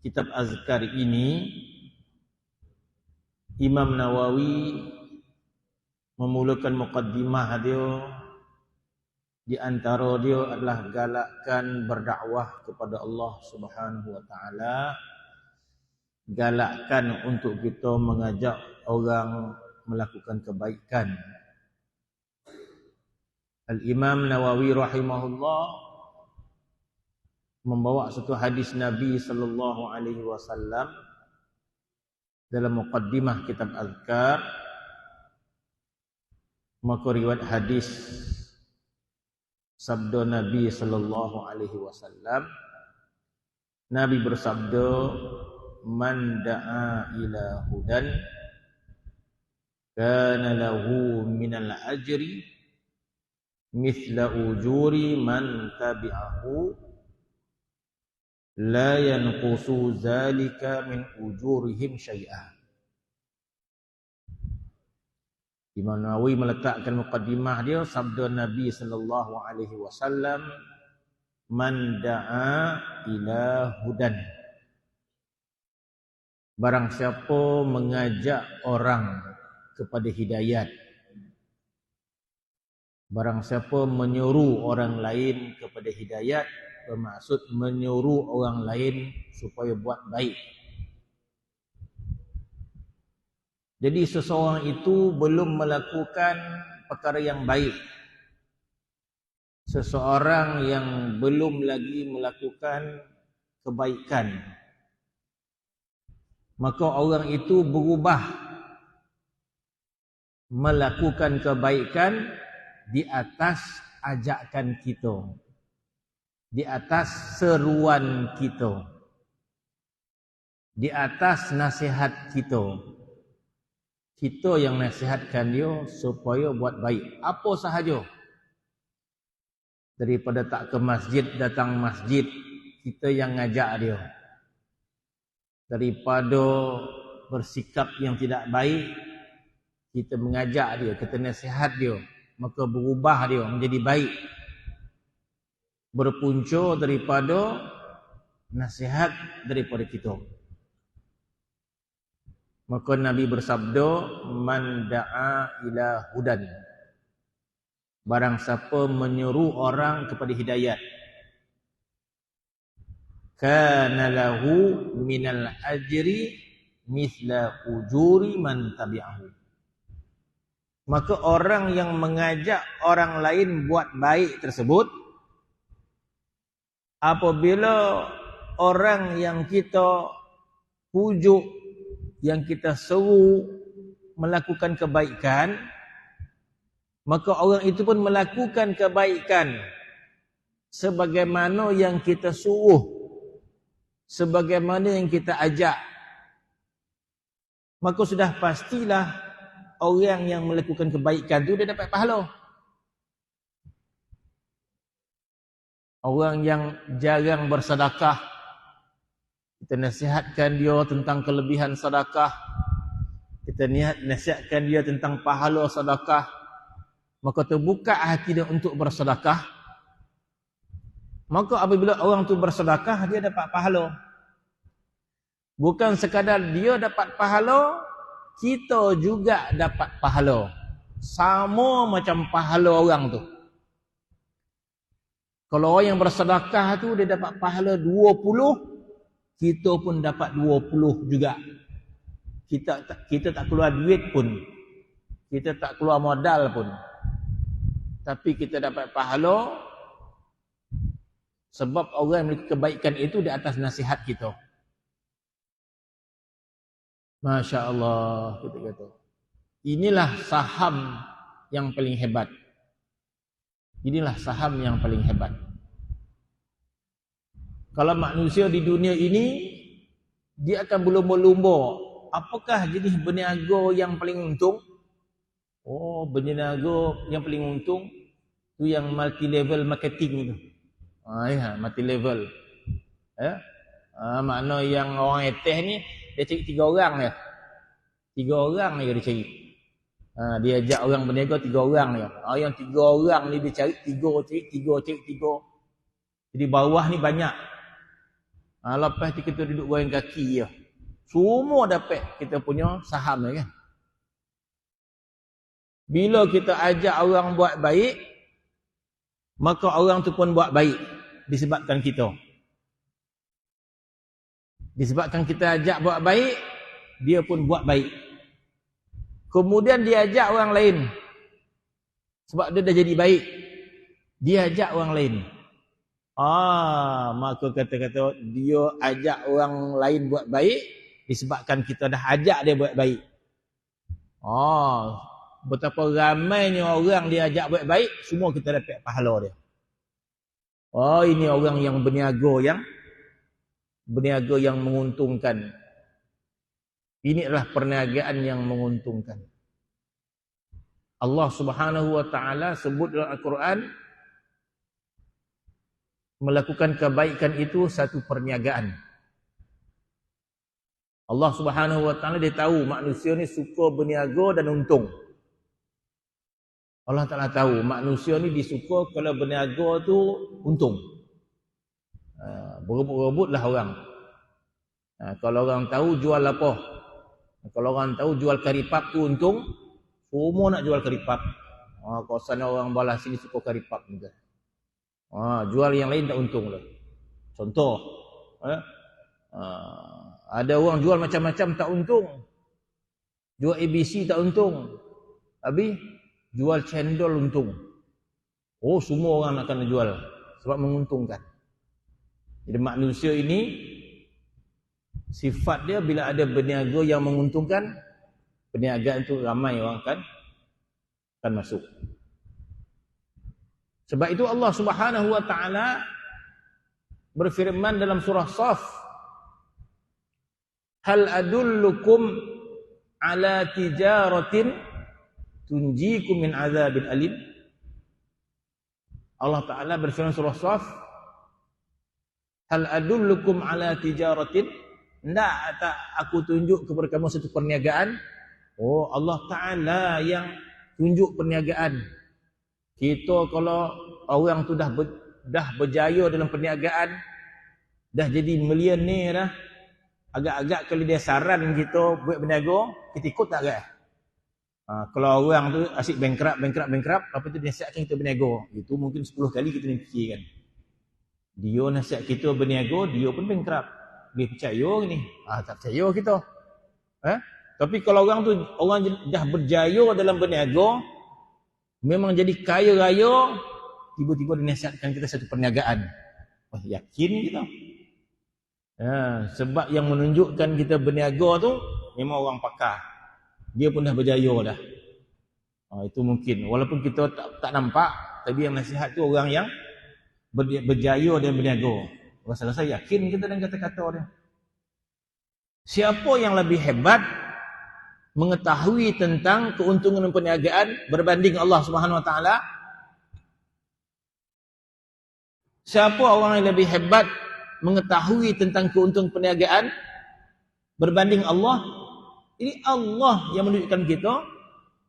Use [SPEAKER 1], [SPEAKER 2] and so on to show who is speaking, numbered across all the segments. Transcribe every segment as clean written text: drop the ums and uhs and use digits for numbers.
[SPEAKER 1] kitab azkar ini Imam Nawawi memulakan muqaddimah dia, di antara dia adalah galakkan berdakwah kepada Allah Subhanahu wa taala, galakkan untuk kita mengajak orang melakukan kebaikan. Al-Imam Nawawi rahimahullah membawa satu hadis Nabi sallallahu alaihi wasallam dalam muqaddimah kitab azkar. Maka riwayat hadis sabda Nabi sallallahu alaihi wasallam, Nabi bersabda, man da'a ila hudan kana lahu minal ajri mithla ujuri man tabi'ahu la yanqusu zalika min ujurihim syai'ah. Imam Nawawi meletakkan muqaddimah dia sabda Nabi sallallahu alaihi wasallam, man da'a ila hudan, barang siapa mengajak orang kepada hidayat, barang siapa menyuruh orang lain kepada hidayat, bermaksud menyuruh orang lain supaya buat baik. Jadi seseorang itu belum melakukan perkara yang baik, seseorang yang belum lagi melakukan kebaikan, maka orang itu berubah melakukan kebaikan di atas ajakan kita, di atas seruan kita, di atas nasihat kita. Kita yang nasihatkan dia supaya buat baik. Apa sahaja. Daripada tak ke masjid, datang masjid, kita yang ngajak dia. Daripada bersikap yang tidak baik, kita mengajak dia, kita nasihat dia, maka berubah dia menjadi baik. Berpunca daripada nasihat daripada kita. Maka Nabi bersabda, man da'a ila hudan, barang siapa menyuruh orang kepada hidayat, kana lahu minal ajri mithla ujuri man tabi'ahu, maka orang yang mengajak orang lain buat baik tersebut, apabila orang yang kita pujuk, yang kita seru melakukan kebaikan, maka orang itu pun melakukan kebaikan sebagaimana yang kita suruh, sebagaimana yang kita ajak. Maka sudah pastilah orang yang melakukan kebaikan itu dia dapat pahala. Orang yang jarang bersedekah, kita nasihatkan dia tentang kelebihan sedekah, kita nasihatkan dia tentang pahala sedekah, maka terbuka hati dia untuk bersedekah. Maka apabila orang tu bersedekah, dia dapat pahala. Bukan sekadar dia dapat pahala, kita juga dapat pahala. Sama macam pahala orang tu. Kalau orang yang bersedekah tu dia dapat pahala 20, kita pun dapat 20 juga. Kita tak keluar duit pun, kita tak keluar modal pun, tapi kita dapat pahala sebab orang yang memiliki kebaikan itu di atas nasihat kita. Masya Allah, kita kata. Inilah saham yang paling hebat. Inilah saham yang paling hebat. Kalau manusia di dunia ini, dia akan berlumba-lumba. Apakah jenis berniaga yang paling untung? Oh, berniaga yang paling untung tu yang multi level marketing itu. Ya, multi level. Ya. Makna yang orang etes ni dia cari 3 orang dia. 3 orang ni dia cari. Dia ajak orang berniaga 3 orang dia. Yang 3 orang ni dia cari 3. Jadi bawah ni banyak. Lepas tu kita duduk goyang kaki je. Semua dapat kita punya saham kan. Bila kita ajak orang buat baik, maka orang tu pun buat baik disebabkan kita. Disebabkan kita ajak buat baik, dia pun buat baik. Kemudian dia ajak orang lain. Sebab dia dah jadi baik, dia ajak orang lain. Maka kata-kata dia ajak orang lain buat baik disebabkan kita dah ajak dia buat baik. Betapa ramainya orang dia ajak buat baik, semua kita dapat pahala dia. Ini orang yang berniaga yang menguntungkan. Ini adalah perniagaan yang menguntungkan. Allah Subhanahu wa taala sebut dalam Al-Quran, melakukan kebaikan itu satu perniagaan. Allah Subhanahu wa taala dia tahu manusia ni suka berniaga dan untung. Allah Taala tahu manusia ni disuka kalau berniaga tu untung. Berebut-rebutlah orang. Kalau orang tahu jual apa? Kalau orang tahu jual karipap tu untung, semua nak jual karipap. Kawasan orang balas sini suka karipap juga. Jual yang lain tak untung lah. Contoh, ada orang jual macam-macam tak untung. Jual ABC tak untung. Habis jual cendol untung. Semua orang nak kena jual sebab menguntungkan. Jadi manusia ini sifat dia bila ada berniaga yang menguntungkan, perniagaan itu ramai orang akan masuk. Sebab itu Allah Subhanahu wa taala berfirman dalam surah Shaf, hal adullukum ala tijaratin tunjikum min azabil alim. Allah Taala berfirman surah Shaf, hal adullukum ala tijaratin, hendak tak aku tunjuk kepada kamu satu perniagaan? Allah Taala yang tunjuk perniagaan. Kita kalau orang tu dah berjaya dalam perniagaan, dah jadi milioner dah, agak-agak kalau dia saran kita buat berniaga, kita ikut tak ke? Kalau orang tu asyik bankrupt, apa tu dia nasihatkan kita berniaga, itu mungkin 10 kali kita ni fikirkan. Dia nasihat kita berniaga, dia pun bankrupt. Dia percaya ni. Tak percaya kita. Tapi kalau orang tu dah berjaya dalam berniaga, memang jadi kaya raya, tiba-tiba dia nasihatkan kita satu perniagaan. Yakin kita. Sebab yang menunjukkan kita berniaga tu memang orang pakar. Dia pun dah berjaya dah. Itu mungkin. Walaupun kita tak nampak, tapi yang nasihat tu orang yang berjaya dan berniaga. Rasa-rasa yakin kita dengan kata-kata dia. Siapa yang lebih hebat mengetahui tentang keuntungan perniagaan berbanding Allah Subhanahu wa taala? Siapa orang yang lebih hebat mengetahui tentang keuntungan perniagaan berbanding Allah? Ini Allah yang menunjukkan kita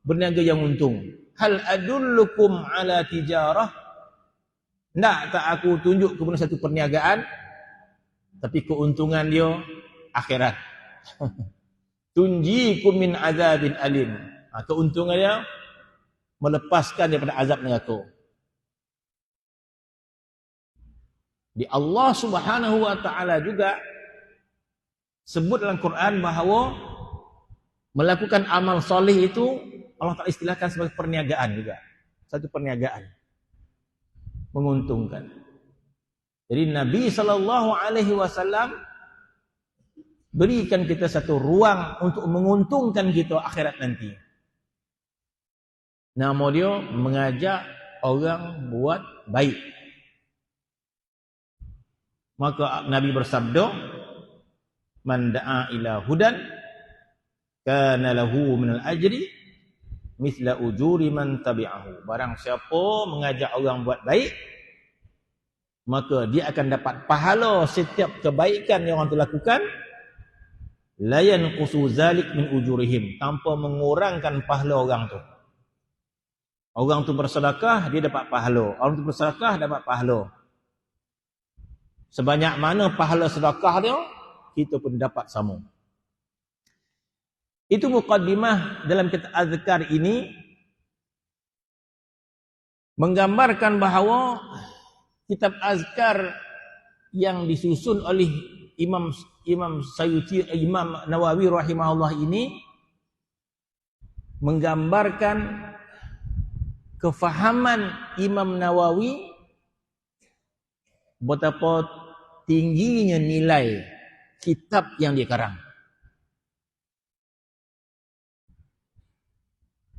[SPEAKER 1] berniaga yang untung. Hal adullukum ala tijarah, nak tak aku tunjuk kepada satu perniagaan, tapi keuntungan dia akhirat. Tunjikum min azabin alim. Keuntungan dia melepaskan daripada azab neraka. Di Allah Subhanahu wa taala juga sebut dalam Quran bahawa melakukan amal soleh itu Allah Taala istilahkan sebagai perniagaan juga. Satu perniagaan. Menguntungkan. Jadi Nabi SAW berikan kita satu ruang untuk menguntungkan kita akhirat nanti. Nama dia mengajak orang buat baik. Maka Nabi bersabda, man da'a ila hudan kana lahu minal ajri mithla ujuri man tabi'ahu. Barang siapa mengajak orang buat baik, maka dia akan dapat pahala setiap kebaikan yang orang tu lakukan, la yanqusu zalik min ujurihim, tanpa mengurangkan pahala orang tu. Orang tu bersedekah, dia dapat pahala. Orang tu bersedekah dapat pahala. Sebanyak mana pahala sedekah dia, kita pun dapat sama. Itu muqaddimah dalam kitab azkar ini menggambarkan bahawa kitab azkar yang disusun oleh Imam Sayuti, Imam Nawawi rahimahullah ini menggambarkan kefahaman Imam Nawawi betapa tingginya nilai kitab yang dia karang.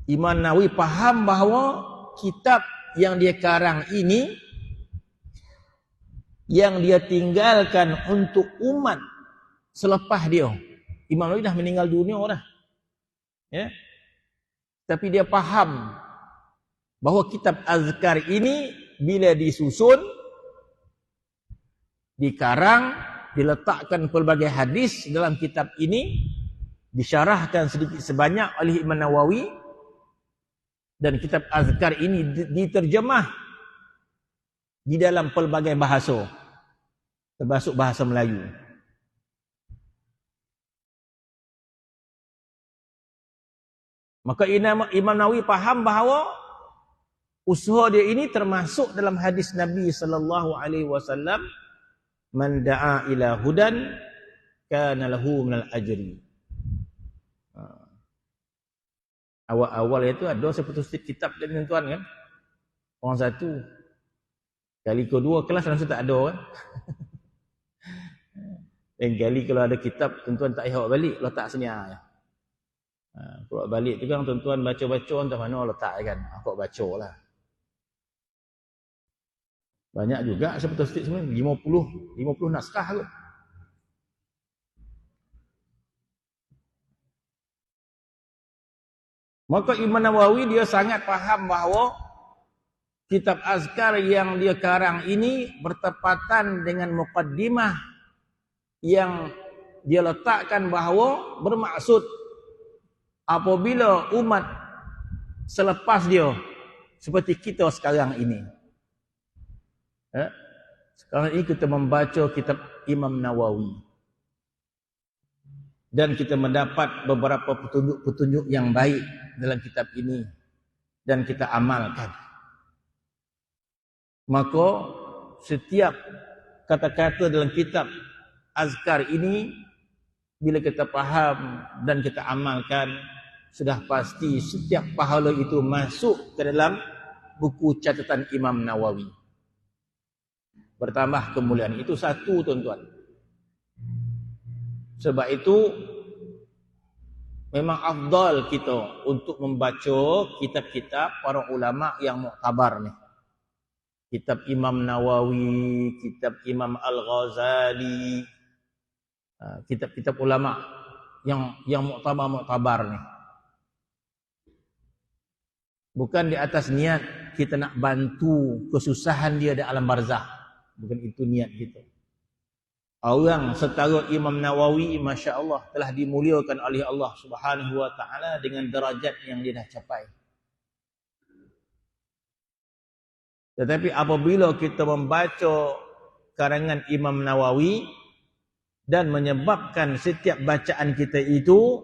[SPEAKER 1] Imam Nawawi faham bahawa kitab yang dia karang ini, yang dia tinggalkan untuk umat selepas dia. Imam Nawawi dah meninggal dunia dah. Ya. Tapi dia faham bahawa kitab azkar ini bila disusun, dikarang, diletakkan pelbagai hadis dalam kitab ini, disyarahkan sedikit sebanyak oleh Imam Nawawi, dan kitab azkar ini diterjemah di dalam pelbagai bahasa, termasuk bahasa Melayu. Maka Imam Nawawi faham bahawa usaha dia ini termasuk dalam hadis Nabi sallallahu alaihi wasallam, man da'a ila hudan kana lahu minal ajri. Awal-awal itu ada seperti kitab dan tuan kan. Orang satu. Kali kedua kelas langsung tak ada kan. Dan kali kalau ada kitab tuan-tuan tak payah balik, letak sini aja. Kalau balik tu kan tuan-tuan baca-baca entah mana letak kan. Aku bacalah. Banyak juga seperti sebenarnya 50 naskah tu. Maka Imam Nawawi dia sangat faham bahawa kitab azkar yang dia karang ini bertepatan dengan muqaddimah yang dia letakkan bahawa bermaksud apabila umat selepas dia seperti kita sekarang ini. Sekarang ini kita membaca kitab Imam Nawawi dan kita mendapat beberapa petunjuk-petunjuk yang baik dalam kitab ini dan kita amalkan. Maka setiap kata-kata dalam kitab azkar ini bila kita faham dan kita amalkan, sudah pasti setiap pahala itu masuk ke dalam buku catatan Imam Nawawi. Bertambah kemuliaan. Itu satu tuan-tuan. Sebab itu memang afdal kita untuk membaca kitab-kitab para ulama yang muktabar ni. Kitab Imam Nawawi, kitab Imam Al-Ghazali, kitab-kitab ulama yang muktabar ni. Bukan di atas niat kita nak bantu kesusahan dia di alam barzah. Bukan itu niat kita. Orang setara Imam Nawawi, Masya Allah, telah dimuliakan oleh Allah Subhanahu Wa Taala dengan derajat yang dia dah capai. Tetapi apabila kita membaca karangan Imam Nawawi dan menyebabkan setiap bacaan kita itu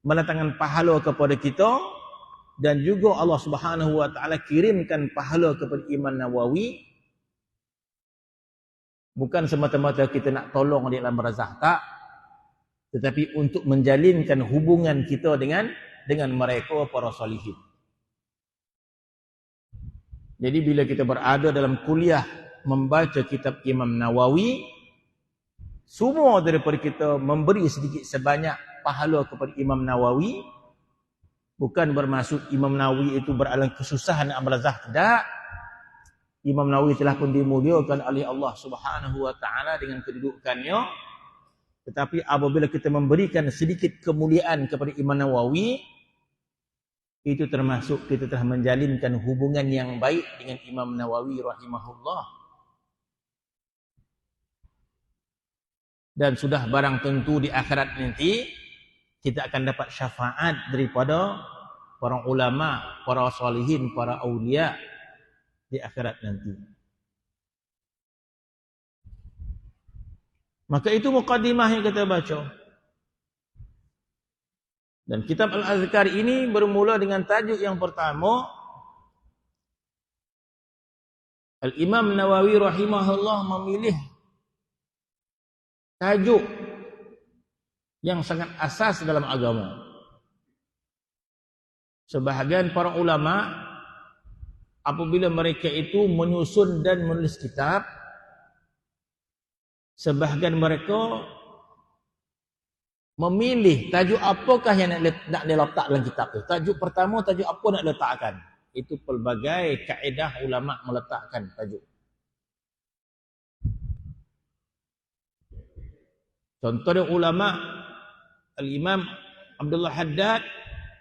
[SPEAKER 1] mendatangkan pahala kepada kita, dan juga Allah Subhanahu Wa Taala kirimkan pahala kepada Imam Nawawi, bukan semata-mata kita nak tolong di alam barzakh, tak, tetapi untuk menjalinkan hubungan kita dengan mereka para salihin. Jadi bila kita berada dalam kuliah membaca kitab Imam Nawawi, semua daripada kita memberi sedikit sebanyak pahala kepada Imam Nawawi. Bukan bermaksud Imam Nawawi itu beralam kesusahan alam barzakh, tidak. Imam Nawawi telah pun dimuliakan oleh Allah Subhanahu Wa Taala dengan kedudukannya. Tetapi apabila kita memberikan sedikit kemuliaan kepada Imam Nawawi, itu termasuk kita telah menjalinkan hubungan yang baik dengan Imam Nawawi rahimahullah. Dan sudah barang tentu di akhirat nanti kita akan dapat syafaat daripada para ulama, para salihin, para aulia di akhirat nanti. Maka itu muqaddimah yang kita baca. Dan kitab Al-Azkar ini bermula dengan tajuk yang pertama. Al-Imam Nawawi rahimahullah memilih tajuk yang sangat asas dalam agama. Sebahagian para ulama apabila mereka itu menyusun dan menulis kitab, sebahagian mereka memilih tajuk apakah yang nak diletak dalam kitab itu. Tajuk pertama, tajuk apa nak letakkan. Itu pelbagai kaedah ulama meletakkan tajuk. Contohnya ulama Al-Imam Abdullah Haddad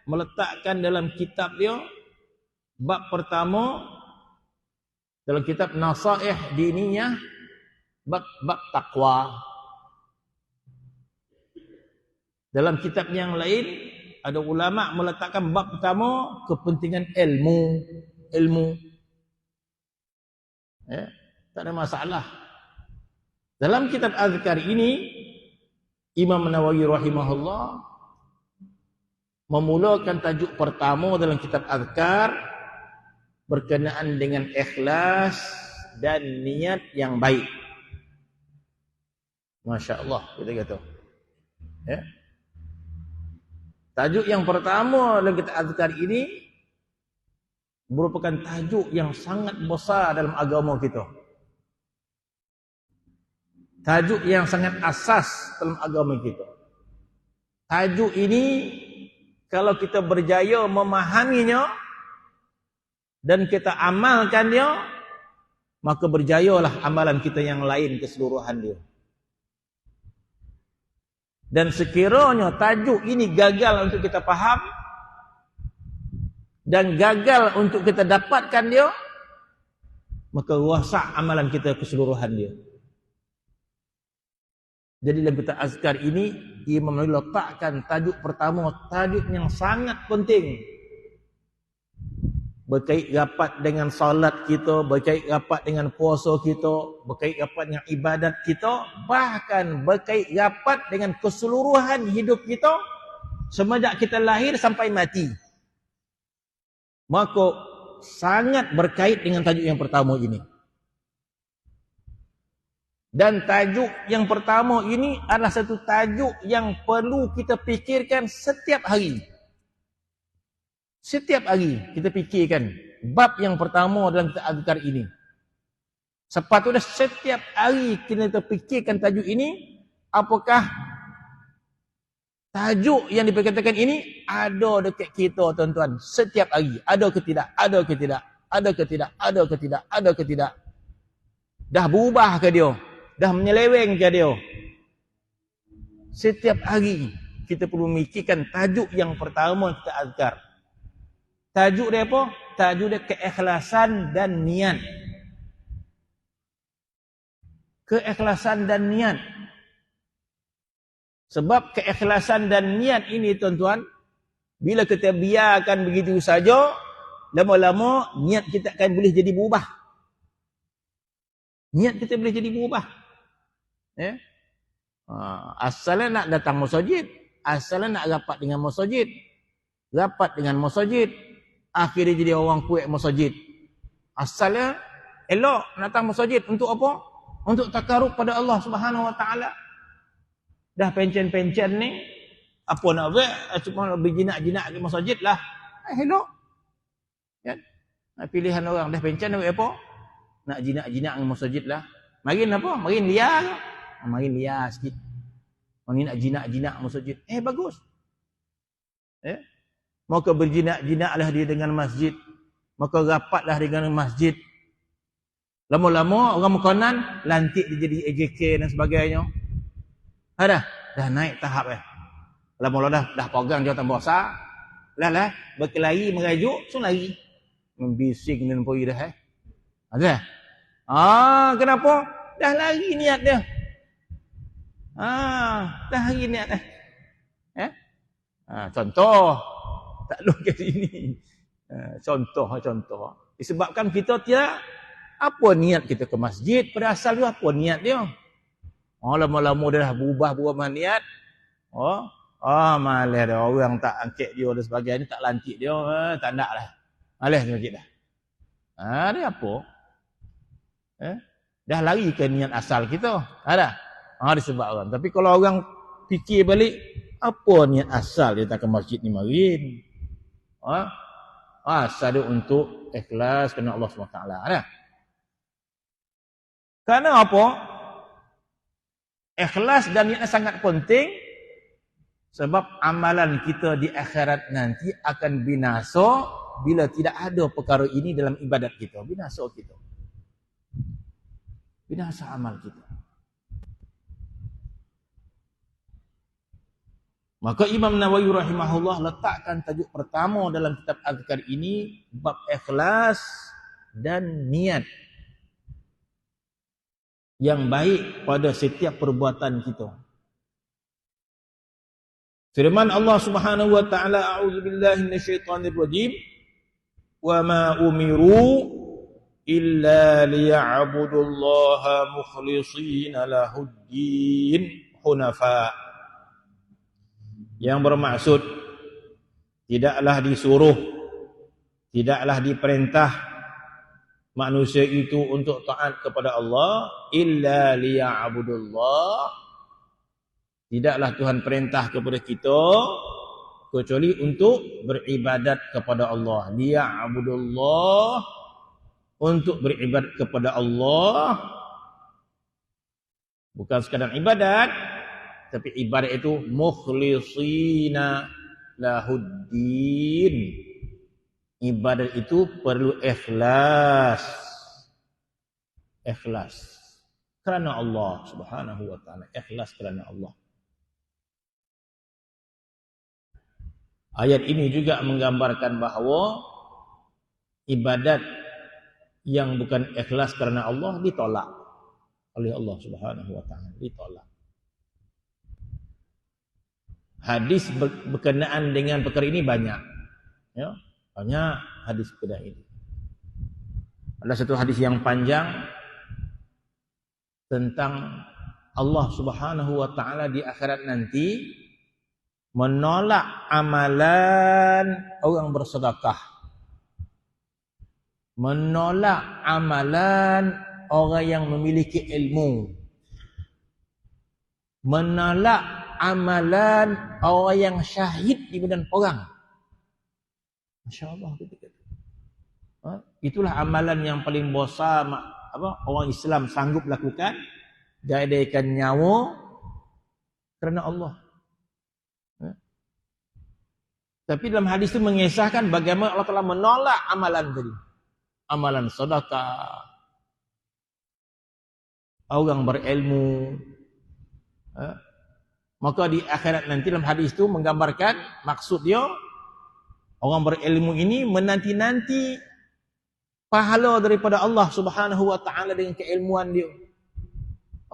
[SPEAKER 1] meletakkan dalam kitab dia bab pertama dalam kitab Nasaih Diniyah bab takwa. Dalam kitab yang lain ada ulama meletakkan bab pertama kepentingan ilmu. Tak ada masalah. Dalam kitab Azkar ini Imam Nawawi rahimahullah memulakan tajuk pertama dalam kitab Azkar berkenaan dengan ikhlas dan niat yang baik. Masya Allah, kita kata. Ya. Tajuk yang pertama dalam kitab Azkar ini merupakan tajuk yang sangat besar dalam agama kita. Tajuk yang sangat asas dalam agama kita. Tajuk ini kalau kita berjaya memahaminya dan kita amalkan dia, maka berjayalah amalan kita yang lain keseluruhan dia. Dan sekiranya tajuk ini gagal untuk kita faham dan gagal untuk kita dapatkan dia, maka rosak amalan kita keseluruhan dia. Jadi dalam kitab Azkar ini Imam Nawawi letakkan tajuk pertama, tajuk yang sangat penting, berkait rapat dengan salat kita, berkait rapat dengan puasa kita, berkait rapat dengan ibadat kita, bahkan berkait rapat dengan keseluruhan hidup kita semenjak kita lahir sampai mati. Maka sangat berkait dengan tajuk yang pertama ini. Dan tajuk yang pertama ini adalah satu tajuk yang perlu kita fikirkan setiap hari. Setiap hari kita fikirkan bab yang pertama dalam kitab Azkar ini. Sepatutnya setiap hari kita fikirkan tajuk ini. Apakah tajuk yang diperkatakan ini ada dekat kita, tuan-tuan? Setiap hari. Ada ke tidak? Ada ke tidak? Ada ke tidak? Ada ke tidak? Ada ke tidak? Dah berubah ke dia? Dah menyeleweng ke dia? Setiap hari kita perlu memikirkan tajuk yang pertama kita Azkar. Tajuk dia apa? Tajuk dia keikhlasan dan niat. Keikhlasan dan niat. Sebab keikhlasan dan niat ini, tuan-tuan, bila kita biarkan begitu saja, lama-lama niat kita akan boleh jadi berubah. Niat kita boleh jadi berubah. Asalnya nak datang masjid, asalnya nak rapat dengan masjid, rapat dengan masjid, akhirnya jadi orang kuat masjid. Asalnya elok datang masjid untuk apa? Untuk takarub pada Allah Subhanahu Wa Taala. Dah pencen-pencen ni, apa nak buat? Cuma berjinak-jinak di masjid lah. Elok. Kan? Pilihan orang dah pencen nak buat apa? Nak jinak-jinak di masjid lah. Marin apa? Marin liar. Marin liar sikit. Orang ni nak jinak-jinak masjid. Bagus. Maka berjinak-jinaklah dia dengan masjid. Maka rapatlah dengan masjid. Lama-lama orang makanan lantik dia jadi AJK dan sebagainya. Dah naik tahap Lama-lama dah pegang jawatan besar. Lah berkelahi merajuk, so lari. Membising dan poi dah kenapa? Dah lari niat dia. Dah lari niat dah. Contoh tak lu kat sini. Contoh. Disebabkan kita tidak apa niat kita ke masjid, pada asal dia apa niat dia? Lama-lama dia dah berubah niat. Malas dah. Orang tak angkat dia dan sebagainya, tak lantik dia. Tak nak lah. Malas sikit dah. Dia apa? Dah lari ke niat asal kita. Ada? Disebab orang. Tapi kalau orang fikir balik, apa niat asal dia tak ke masjid ni marin? Asal dia untuk ikhlas kerana Allah SWT. Ada? Kerana apa? Ikhlas dan niat sangat penting. Sebab amalan kita di akhirat nanti akan binasa bila tidak ada perkara ini dalam ibadat kita. Binasa kita. Binasa amal kita. Maka Imam Nawawi rahimahullah letakkan tajuk pertama dalam kitab Azkar ini bab ikhlas dan niat yang baik pada setiap perbuatan kita. Firman Allah Subhanahu wa taala, a'udzubillahi minasyaitonir rajim, wa ma umiru illa liya'budullaha mukhlishina lahuddin hunafa. Yang bermaksud tidaklah disuruh, tidaklah diperintah manusia itu untuk taat kepada Allah illa liya'budullah. Tidaklah Tuhan perintah kepada kita kecuali untuk beribadat kepada Allah. Liya'budullah, untuk beribadat kepada Allah. Bukan sekadar ibadat, tapi ibadat itu mukhlishina lahuddin. Ibadat itu perlu ikhlas. Ikhlas kerana Allah Subhanahu wa taala. Ikhlas kerana Allah. Ayat ini juga menggambarkan bahawa ibadat yang bukan ikhlas kerana Allah ditolak oleh Allah Subhanahu wa taala. Ditolak. Hadis berkenaan dengan perkara ini banyak. Ya, banyak hadis berkenaan ini. Ada satu hadis yang panjang tentang Allah Subhanahu wa taala di akhirat nanti menolak amalan orang bersedekah. Menolak amalan orang yang memiliki ilmu. Menolak amalan orang yang syahid di medan perang. Masya-Allah betul. Itulah amalan yang paling besar orang Islam sanggup lakukan, gadaikan nyawa kerana Allah. Tapi dalam hadis itu mengisahkan bagaimana Allah telah menolak amalan tadi. Amalan sedekah, orang berilmu. Maka di akhirat nanti dalam hadis itu menggambarkan maksud dia orang berilmu ini menanti-nanti pahala daripada Allah Subhanahu wa taala dengan keilmuan dia.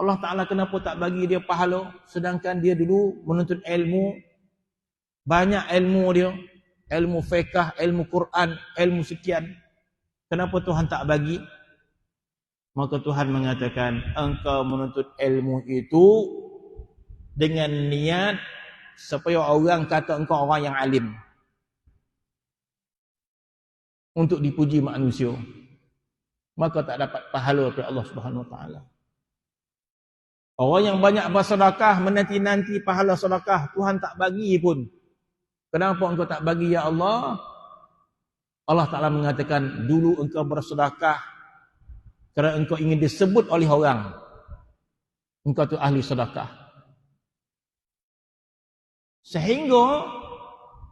[SPEAKER 1] Allah Taala kenapa tak bagi dia pahala sedangkan dia dulu menuntut ilmu, banyak ilmu dia, ilmu fiqh, ilmu Quran, ilmu sekian. Kenapa Tuhan tak bagi? Maka Tuhan mengatakan, engkau menuntut ilmu itu dengan niat supaya orang kata engkau orang yang alim, untuk dipuji manusia. Maka tak dapat pahala dari Allah Subhanahu wa taala. Orang yang banyak bersedekah menanti-nanti pahala sedekah, Tuhan tak bagi pun. Kenapa engkau tak bagi ya Allah? Allah Ta'ala mengatakan, dulu engkau bersedekah kerana engkau ingin disebut oleh orang engkau tu ahli sedekah. Sehingga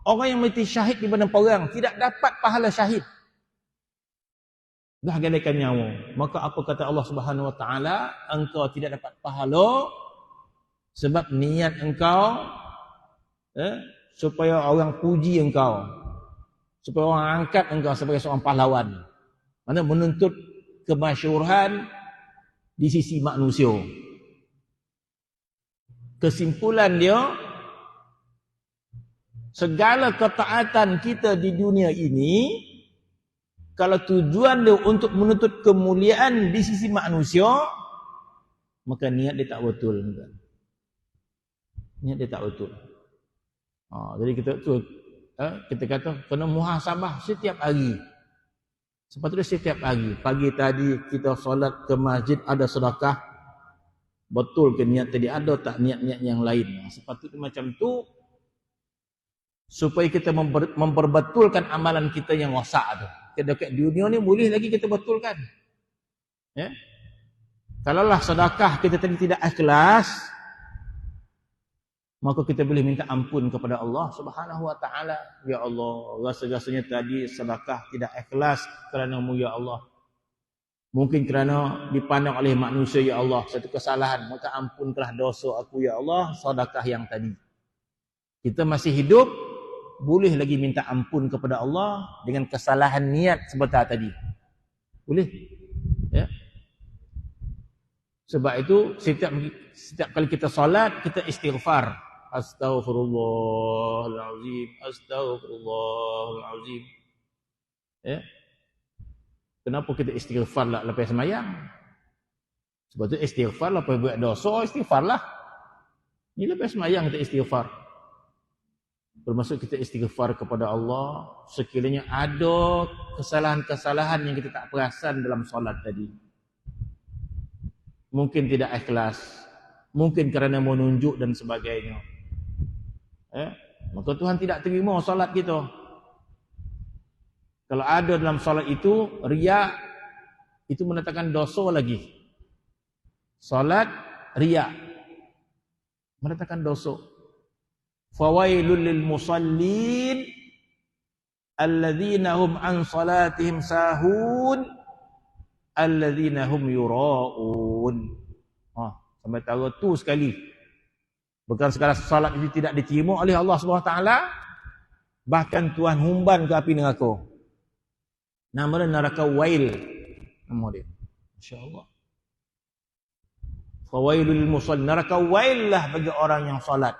[SPEAKER 1] orang yang mati syahid di medan perang tidak dapat pahala syahid. Dah gadaikan nyawa. Maka apa kata Allah Subhanahu wa taala? Engkau tidak dapat pahala sebab niat engkau supaya orang puji engkau, supaya orang angkat engkau sebagai seorang pahlawan. Mana menuntut kemasyhuran di sisi manusia. Kesimpulan dia, segala ketaatan kita di dunia ini, kalau tujuan dia untuk menuntut kemuliaan di sisi manusia, maka niat dia tak betul. Niat dia tak betul. Jadi kita kata kena muhasabah setiap hari. Sepatutnya setiap hari. Pagi tadi kita solat ke masjid, ada sedekah. Betul ke niat tadi ada tak niat-niat yang lain? Sepatutnya macam tu supaya kita memperbetulkan amalan kita yang rosak tu. Dekat dunia ni boleh lagi kita betulkan. Ya. Kalaulah sedekah kita tadi tidak ikhlas, maka kita boleh minta ampun kepada Allah Subhanahu wa taala. Ya Allah, rasa-rasanya tadi sedekah tidak ikhlas kerana-Mu ya Allah. Mungkin kerana dipandang oleh manusia ya Allah satu kesalahan, maka ampunkanlah dosa aku ya Allah, sedekah yang tadi. Kita masih hidup, boleh lagi minta ampun kepada Allah dengan kesalahan niat sebentar tadi. Boleh? Ya. Sebab itu setiap kali kita solat, kita istighfar. Astaghfirullahalazim, astaghfirullahalazim. Ya. Kenapa kita istighfar lah lepas sembahyang? Sebab tu istighfar lepas buat dosa, istighfarlah. Ni lepas sembahyang kita istighfar. Bermaksud kita istighfar kepada Allah sekiranya ada kesalahan-kesalahan yang kita tak perasan dalam solat tadi. Mungkin tidak ikhlas, mungkin kerana menunjuk dan sebagainya. Maka Tuhan tidak terima solat kita. Kalau ada dalam solat itu riya, itu mendatangkan dosa lagi. Solat riya mendatangkan dosa. Fawailul lil musallin alladzina hum an salatihim sahun alladzina hum yura'un. Sampai tahu tu sekali. Bukan sekadar salat itu tidak diterima oleh Allah Subhanahu wa taala, bahkan Tuhan humban ke api neraka. Nama dia neraka wail. Nama dia. Masya-Allah. Fawailul musallin, neraka wail lah bagi orang yang salat.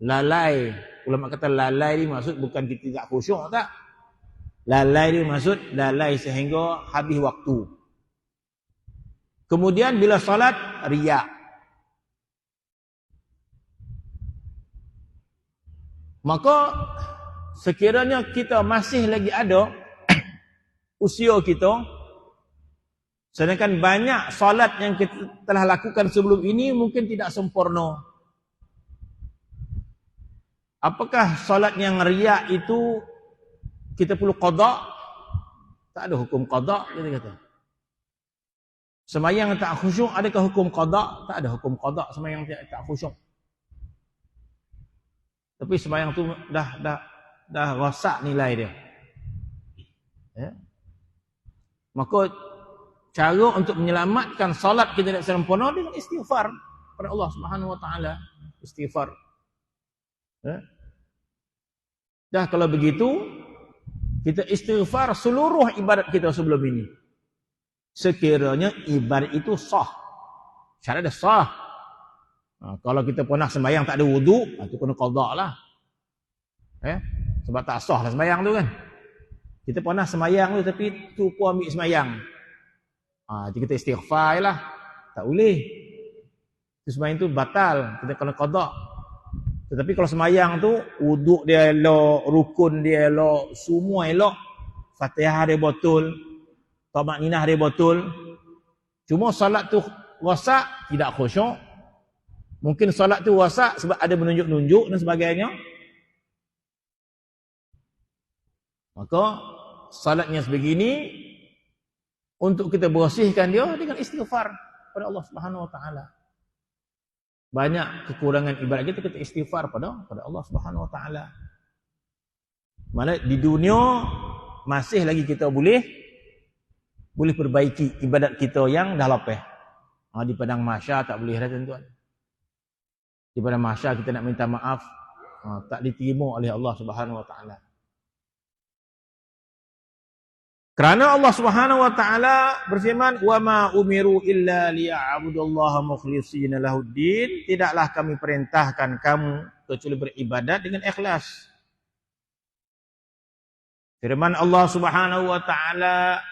[SPEAKER 1] Lalai. Ulama kata lalai ni maksud bukan kita tidak khusyuk tak. Lalai ni maksud lalai sehingga habis waktu. Kemudian bila salat riya. Maka sekiranya kita masih lagi ada usia kita, sedangkan banyak salat yang kita telah lakukan sebelum ini mungkin tidak sempurna. Apakah salat yang riya itu kita perlu qada? Tak ada hukum qada, kita kata. Sembahyang tak khusyuk, adakah hukum qada? Tak ada hukum qada sembahyang tak khusyuk. Tapi sembahyang tu dah rosak nilai dia. Ya. Maka cara untuk menyelamatkan salat kita tidak sempurna dengan istighfar kepada Allah Subhanahu wa taala. Istighfar. Ya. Dah kalau begitu, kita istighfar seluruh ibadat kita sebelum ini. Sekiranya ibadat itu sah. Syarat dia sah. Kalau kita pernah sembahyang tak ada wuduk, itu kena qada lah. Sebab tak sah lah sembahyang tu kan. Kita pernah sembahyang tu tapi lupa ambil sembahyang. Jadi kita istighfar lah. Tak boleh. Itu sembahyang tu batal. Kita kena qada. Tetapi kalau sembahyang tu wuduk dia elok, rukun dia elok, semua elok, Fatihah dia betul, tamakninah dia betul. Cuma solat tu rosak, tidak khusyuk. Mungkin solat tu rosak sebab ada menunjuk-nunjuk dan sebagainya. Maka salatnya sebegini, untuk kita bersihkan dia dengan istighfar kepada Allah Subhanahu wa taala. Banyak kekurangan ibadat kita istighfar pada Allah Subhanahu wa taala. Mana di dunia masih lagi kita boleh perbaiki ibadat kita yang dah lepas. Di padang mahsyar tak boleh dah tuan-tuan. Di padang mahsyar kita nak minta maaf, tak diterima oleh Allah Subhanahu wa taala. Kerana Allah Subhanahu wa taala berfirman, "Wa ma umiru illa liya'budullaha mukhlishina lahuddin." Tidaklah kami perintahkan kamu kecuali beribadat dengan ikhlas. Firman Allah Subhanahu wa taala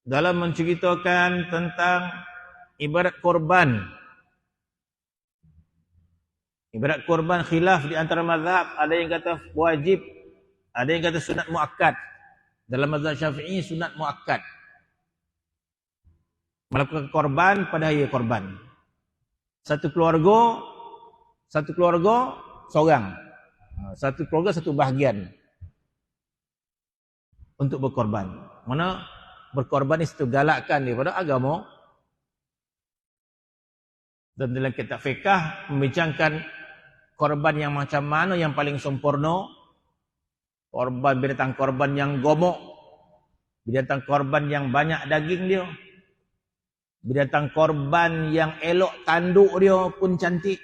[SPEAKER 1] dalam menceritakan tentang ibadat korban. Ibadat korban khilaf di antara mazhab, ada yang kata wajib, ada yang kata sunat muakkad. Dalam mazhab Syafi'i sunat muakkad. Melakukan korban pada hari korban. Satu keluarga seorang. Satu keluarga satu bahagian untuk berkorban. Mana berkorban itu galakkan daripada agama. Dan dalam kitab fiqh membincangkan korban yang macam mana yang paling sempurna. Korban binatang korban yang gomok, binatang korban yang banyak daging dia, binatang korban yang elok tanduk dia pun cantik.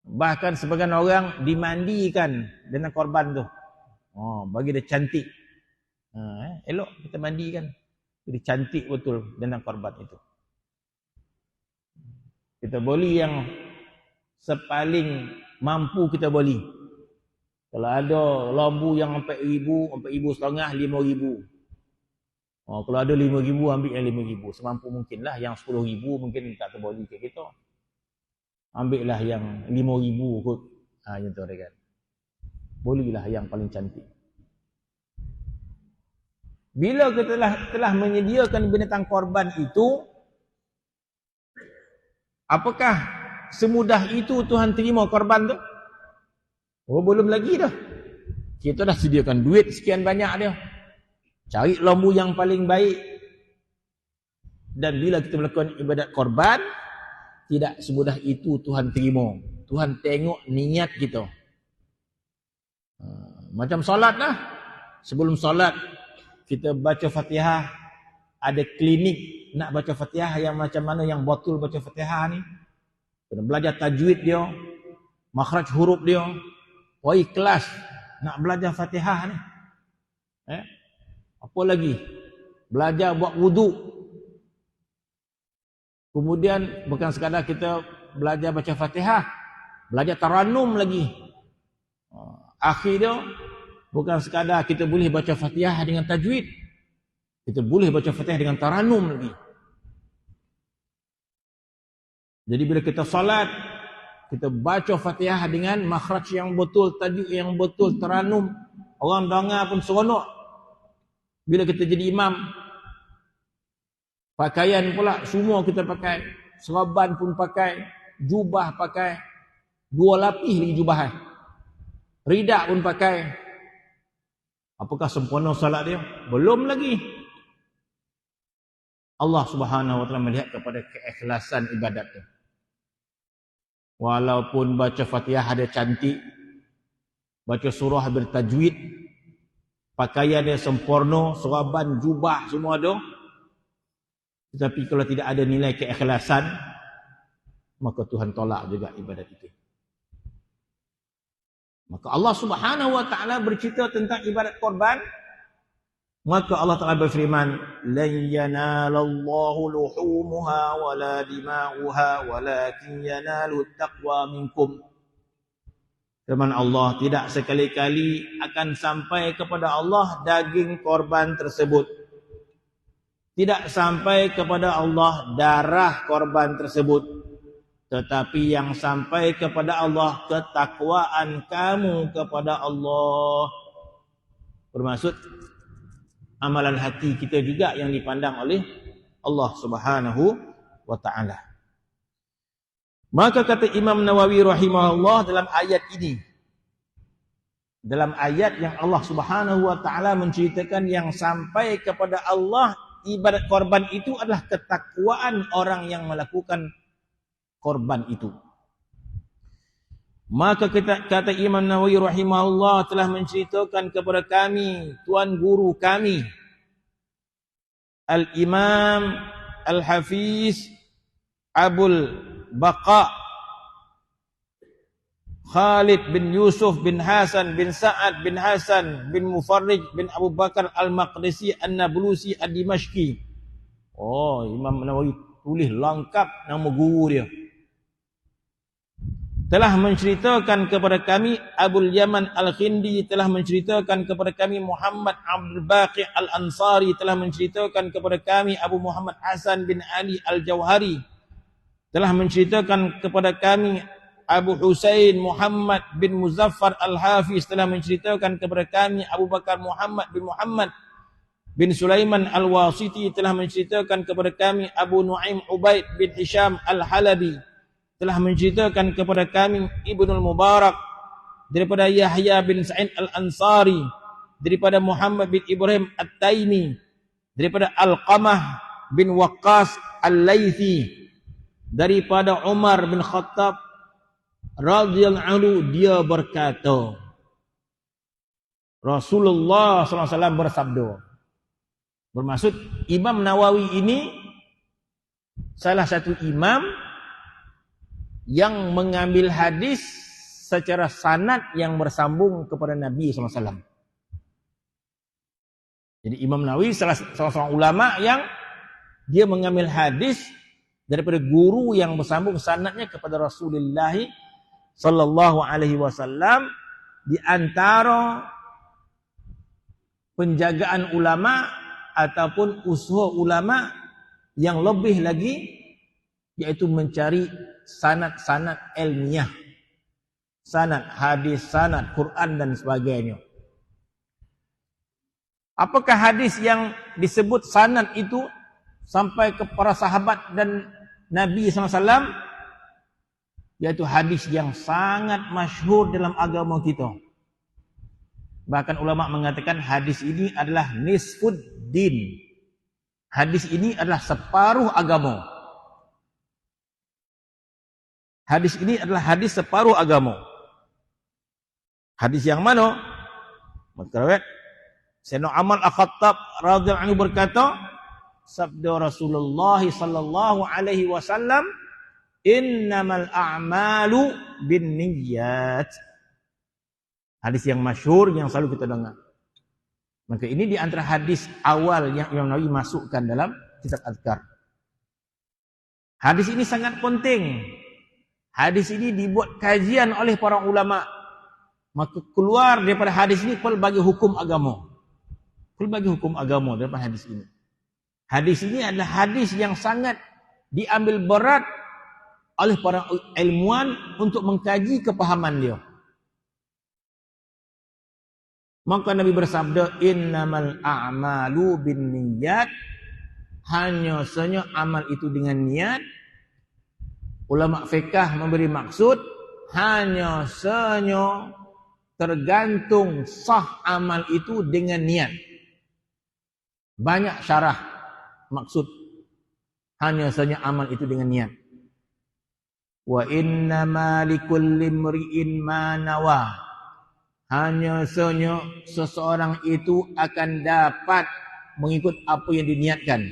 [SPEAKER 1] Bahkan sebagian orang dimandikan dengan korban tu. Bagi dia cantik. Elok kita mandikan. Jadi cantik betul dengan korban itu. Kita beli yang sepaling mampu kita beli. Kalau ada lembu yang 4,000, 4,500, 5,000. Kalau ada 5,000, ambil yang 5,000. Semampu mungkinlah. Yang 10,000 mungkin tak terboli ke kita. Ambil lah yang 5,000 kot. Macam tu kan. Bolehlah yang paling cantik. Bila kita telah menyediakan binatang korban itu, apakah semudah itu Tuhan terima korban tu? Belum lagi dah. Kita dah sediakan duit sekian banyak dia. Cari lembu yang paling baik. Dan bila kita melakukan ibadat korban, tidak semudah itu Tuhan terima. Tuhan tengok niat kita. Macam solat lah. Sebelum solat, kita baca Fatihah. Ada klinik nak baca Fatihah yang macam mana yang betul baca Fatihah ni. Kena belajar tajwid dia. Makhraj huruf dia. Ikhlas nak belajar Fatihah ni. Apa lagi? Belajar buat wuduk. Kemudian bukan sekadar kita belajar baca Fatihah, belajar taranum lagi. Akhir dia bukan sekadar kita boleh baca Fatihah dengan tajwid. Kita boleh baca Fatihah dengan taranum lagi. Jadi bila kita salat, kita baca Fatihah dengan makhraj yang betul, tajwid yang betul, taranum. Orang dengar pun seronok. Bila kita jadi imam, pakaian pula semua kita pakai. Serban pun pakai, jubah pakai. 2 lapis lagi jubah. Ridak pun pakai. Apakah sempurna salat dia? Belum lagi. Allah Subhanahu wa taala melihat kepada keikhlasan ibadat dia. Walaupun baca Fatihah ada cantik, baca surah bertajwid, pakaian dia sempurna, serban, jubah semua ada. Tetapi kalau tidak ada nilai keikhlasan, maka Tuhan tolak juga ibadat itu. Maka Allah Subhanahu wa taala bercerita tentang ibadat korban. Maka Allah Taala berfirman, "Lan yanalallahu luhumuha wala dima'uha walakin yanalu taqwa minkum." Firman Allah, tidak sekali-kali akan sampai kepada Allah daging korban tersebut. Tidak sampai kepada Allah darah korban tersebut. Tetapi yang sampai kepada Allah ketakwaan kamu kepada Allah. Bermaksud amalan hati kita juga yang dipandang oleh Allah Subhanahu wa taala. Maka kata Imam Nawawi rahimahullah dalam ayat ini, dalam ayat yang Allah Subhanahu wa taala menceritakan yang sampai kepada Allah ibadat korban itu adalah ketakwaan orang yang melakukan korban itu. Maka kata Imam Nawawi rahimahullah telah menceritakan kepada kami, tuan guru kami, Al-Imam Al-Hafiz Abul Baqa Khalid bin Yusuf bin Hasan bin Sa'ad bin Hasan bin Mufarrij bin Abu Bakar Al-Maqdisi An-Nablusi Ad-Dimashqi. Imam Nawawi tulis lengkap nama guru dia. telah menceritakan kepada kami, Abul Yaman Al-Khindi telah menceritakan kepada kami, Muhammad Abdul Baqi Al-Ansari telah menceritakan kepada kami, Abu Muhammad Hasan bin Ali Al-Jauhari telah menceritakan kepada kami, Abu Husain Muhammad bin Muzaffar Al-Hafiz telah menceritakan kepada kami, Abu Bakar Muhammad bin Sulaiman Al-Wasiti telah menceritakan kepada kami, Abu Nuaim Ubaid bin Hisham Al-Halabi telah menceritakan kepada kami, Ibnul Mubarak daripada Yahya bin Sa'id Al-Ansari, daripada Muhammad bin Ibrahim At-Taimi, daripada Al-Qamah bin Waqqas Al-Laythi, daripada Umar bin Khattab radhiyallahu anhu, dia berkata, Rasulullah SAW bersabda. Bermaksud Imam Nawawi ini salah satu imam yang mengambil hadis secara sanad yang bersambung kepada Nabi SAW. Jadi Imam Nawawi salah seorang ulama yang dia mengambil hadis daripada guru yang bersambung sanadnya kepada Rasulullah sallallahu alaihi wasallam. Di antara penjagaan ulama ataupun usaha ulama yang lebih lagi, yaitu mencari sanad-sanad ilmiah, sanad hadis, sanad Quran dan sebagainya. Apakah hadis yang disebut sanad itu sampai ke para sahabat dan Nabi SAW? Yaitu hadis yang sangat masyhur dalam agama kita. Bahkan ulama mengatakan hadis ini adalah nisfud din. Hadis ini adalah separuh agama. Hadis ini adalah hadis separuh agama. Hadis yang mana? Maka Sayyidina Umar Al-Khattab radhiyallahu anhu berkata, sabda Rasulullah sallallahu alaihi wasallam, innamal a'malu binniyat. Hadis yang masyhur yang selalu kita dengar. Maka ini di antara hadis awal yang Imam Nawawi masukkan dalam kitab Adhkar. Hadis ini sangat penting. Hadis ini dibuat kajian oleh para ulama. Maka keluar daripada hadis ini pelbagai hukum agama. Pelbagai hukum agama daripada hadis ini. Hadis ini adalah hadis yang sangat diambil berat oleh para ilmuwan untuk mengkaji kepahaman dia. Maka Nabi bersabda, innamal a'malu binniyat. Hanya saja amal itu dengan niat. Ulama fiqh memberi maksud, hanya saja tergantung sah amal itu dengan niat. Banyak syarah maksud hanya saja amal itu dengan niat. Wa innama likulli imri'in ma nawa. Hanya saja seseorang itu akan dapat mengikut apa yang diniatkan.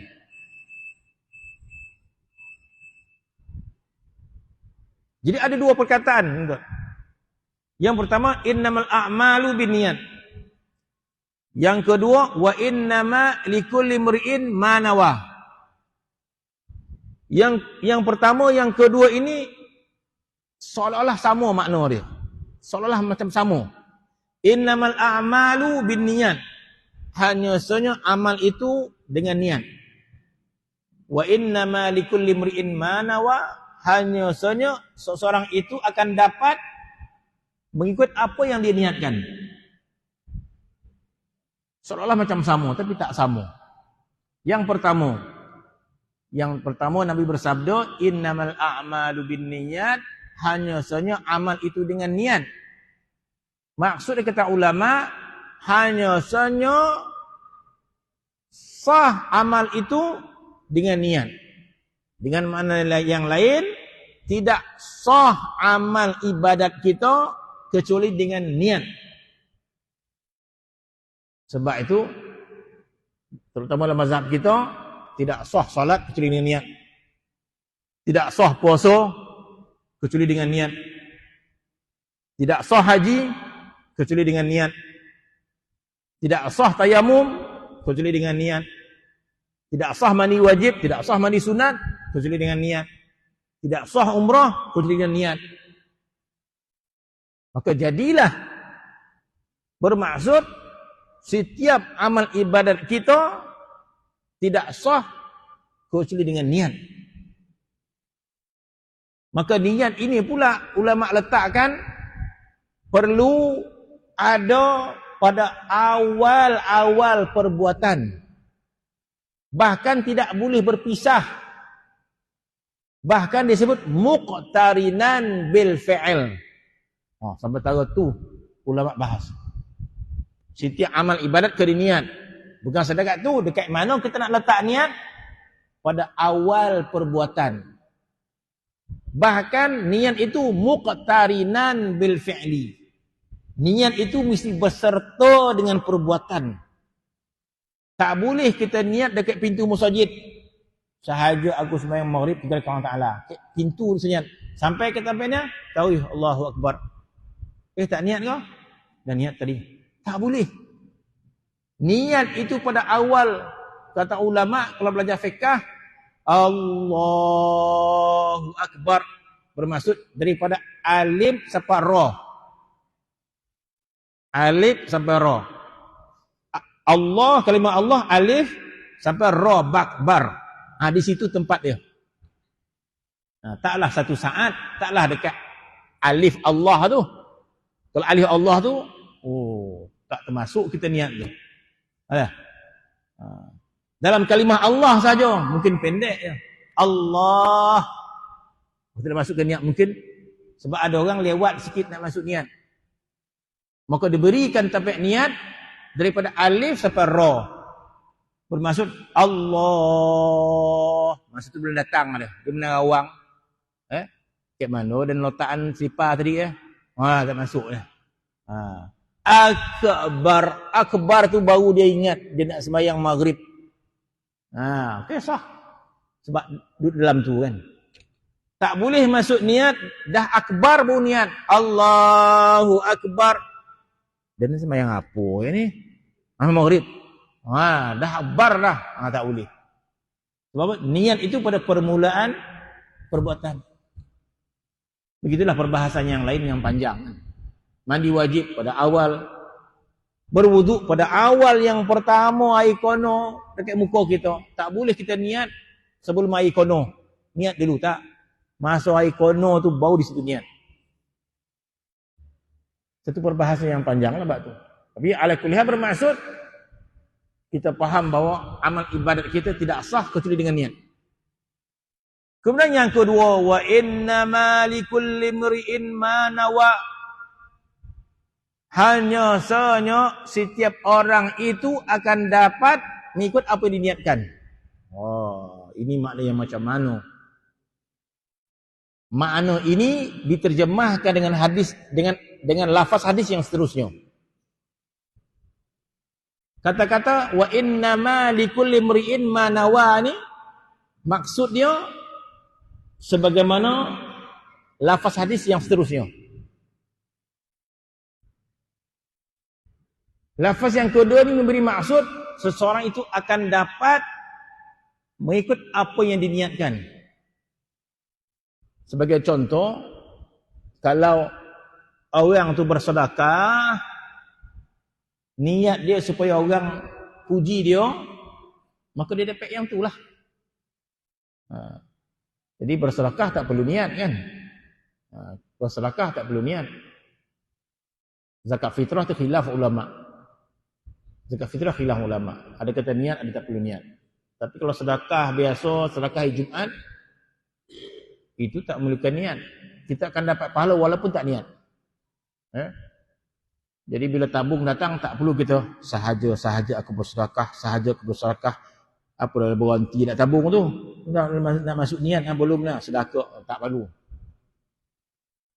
[SPEAKER 1] Jadi ada dua perkataan. Yang pertama, innamal a'malu binniyat. Yang kedua, wa innama likulli imri'in ma nawa. Yang pertama, yang kedua ini seolah-olah sama makna dia. Seolah-olah macam sama. Innamal a'malu binniyat. Hanya saja amal itu dengan niat. Wa innama likulli imri'in ma nawa. Hanya saja seseorang itu akan dapat mengikut apa yang dia niatkan. Seolah-olah macam sama, tapi tak sama. Yang pertama Nabi bersabda, innamal a'malu binniyat. Hanya saja amal itu dengan niat. Maksudnya kata ulama, hanya saja sah amal itu dengan niat. Dengan makna yang lain, tidak sah amal ibadat kita kecuali dengan niat. Sebab itu, terutama dalam mazhab kita, tidak sah salat kecuali dengan niat. Tidak sah puasa kecuali dengan niat. Tidak sah haji kecuali dengan niat. Tidak sah tayamum kecuali dengan niat. Tidak sah mandi wajib, tidak sah mandi sunat kecuali dengan niat. Tidak sah umrah kecuali dengan niat. Maka jadilah bermaksud setiap amal ibadat kita tidak sah kecuali dengan niat. Maka niat ini pula ulama letakkan perlu ada pada awal-awal perbuatan. Bahkan tidak boleh berpisah. Bahkan disebut muqtarinan bil fi'il. Sampai tahu tu ulama bahas. Setiap amal ibadat kena niat. Bukan sedekat tu, dekat mana kita nak letak niat? Pada awal perbuatan. Bahkan niat itu muqtarinan bil fi'li. Niat itu mesti berserta dengan perbuatan. Tak boleh kita niat dekat pintu masjid. Sahaja aku sembahyang maghrib kepada Allah Ta'ala. Pintu senyap. Sampai ke tampaknya, tahu Allahu Akbar. Tak niat kau? Dah niat tadi. Tak boleh. Niat itu pada awal. Kata ulama, kalau belajar fiqh, Allahu Akbar. Bermaksud daripada alif sampai ra. Alif sampai ra. Allah, kalimah Allah, alif sampai ra, bakbar. Di situ tempat dia. Taklah satu saat, taklah dekat alif Allah tu. Kalau alif Allah tu, tak termasuk kita niat tu. Dalam kalimah Allah saja, mungkin pendek je. Allah. Kita masuk ke niat mungkin. Sebab ada orang lewat sikit nak masuk niat. Maka diberikan tapak niat daripada alif sampai ra. Bermaksud Allah. Masa tu belum datang dia. Dia menerawang. Kat mana dan letakkan sifar tadi tak masuk dah. Akbar. Akbar tu baru dia ingat dia nak sembahyang maghrib. Okey sah. Sebab duduk dalam tu kan. Tak boleh masuk niat dah akbar baru niat. Allahu Akbar. Dan sembahyang apa ni? Maghrib. Dah akbar dah. Tak boleh. Sebab niat itu pada permulaan perbuatan. Begitulah perbahasan yang lain yang panjang. Mandi wajib pada awal. Berwuduk pada awal yang pertama air kono dekat muka kita. Tak boleh kita niat sebelum air kono. Niat dulu tak. Masuk air kono tu baru di situ niat. Satu perbahasan yang panjang lah bab tu. Tapi ala kulli hal bermaksud kita faham bahawa amal ibadat kita tidak sah kecuali dengan niat. Kemudian yang kedua, wa innama likulli imri'in ma nawa. Hanya sahaja setiap orang itu akan dapat mengikut apa yang diniatkan. Ini makna yang macam mana? Makna ini diterjemahkan dengan hadis dengan lafaz hadis yang seterusnya. Kata-kata wa innama likulli imri'in ma nawa ni maksud dia sebagaimana lafaz hadis yang seterusnya. Lafaz yang kedua ni memberi maksud seseorang itu akan dapat mengikut apa yang diniatkan. Sebagai contoh, kalau orang tu bersedekah, niat dia supaya orang puji dia, maka dia dapat yang tu lah. Jadi bersedekah tak perlu niat kan? Bersedekah tak perlu niat. Zakat fitrah tu khilaf ulama. Zakat fitrah khilaf ulama. Ada kata niat, ada tak perlu niat. Tapi kalau sedekah biasa, sedekah hari Jumaat, itu tak memerlukan niat. Kita akan dapat pahala walaupun tak niat. Jadi bila tabung datang, tak perlu kita sahaja aku bersedekah, apa dah berhenti nak tabung tu. Nak masuk niat kan belum lah, sedekah tak perlu.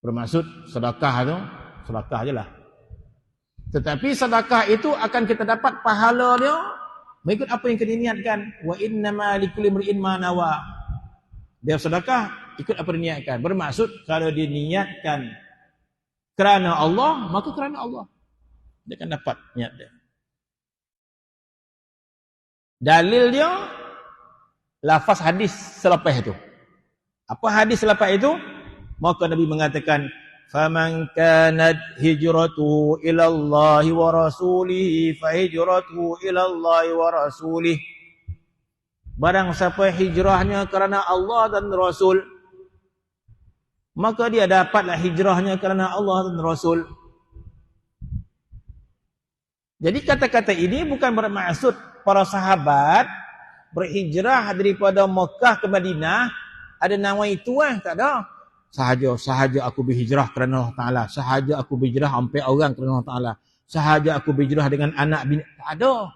[SPEAKER 1] Bermaksud sedekah tu, sedekah je lah. Tetapi sedekah itu akan kita dapat pahala dia mengikut apa yang kita niatkan. Wa innama likulli imri'in ma nawa. Dia sedekah ikut apa dia niatkan. Bermaksud kalau dia niatkan kerana Allah, maka kerana Allah. Dia akan dapat niat dia. Dalil dia lafaz hadis selepas itu. Apa hadis selepas itu? Maka Nabi mengatakan faman kanat hijratuhu ila Allah wa rasulih fa hijratuhu ila Allah wa rasulih. Barang siapa hijrahnya kerana Allah dan Rasul, maka dia dapatlah hijrahnya kerana Allah dan Rasul. Jadi kata-kata ini bukan bermaksud para sahabat berhijrah daripada Mekah ke Madinah ada nama itu tak ada. Sahaja aku berhijrah kerana Allah Ta'ala. Sahaja aku berhijrah sampai orang kerana Allah Ta'ala. Sahaja aku berhijrah dengan anak bini. Tak ada.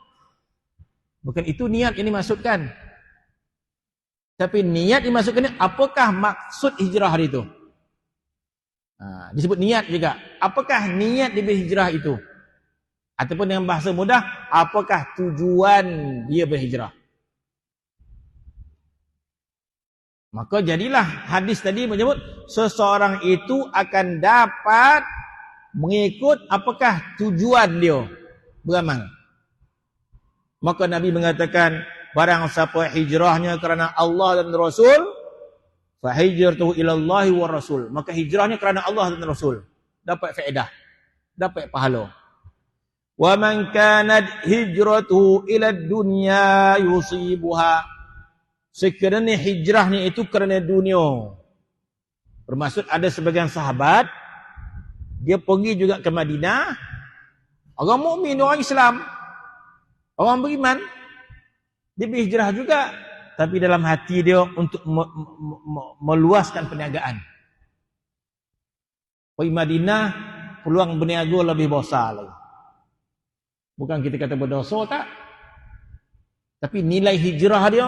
[SPEAKER 1] Bukan itu niat yang dimaksudkan. Tapi niat dimaksudkan apakah maksud hijrah hari itu? Disebut niat juga. Apakah niat dia berhijrah itu? Ataupun dengan bahasa mudah, apakah tujuan dia berhijrah? Maka jadilah hadis tadi menyebut seseorang itu akan dapat mengikut apakah tujuan dia beramal. Maka Nabi mengatakan, barang siapa hijrahnya kerana Allah dan Rasul, fa hijratuhu ila Allah wa Rasul. Maka hijrahnya kerana Allah dan Rasul. Dapat faedah, dapat pahala. Wa man kanat hijratuhu ila dunya yusibuha. Sekiranya hijrahnya itu kerana dunia. Bermaksud ada sebagian sahabat dia pergi juga ke Madinah. Orang mukmin, orang Islam, orang beriman, dia berhijrah juga, tapi dalam hati dia untuk meluaskan perniagaan. Pergi Madinah peluang berniaga lebih besar lagi. Bukan kita kata berdosa tak, tapi nilai hijrah dia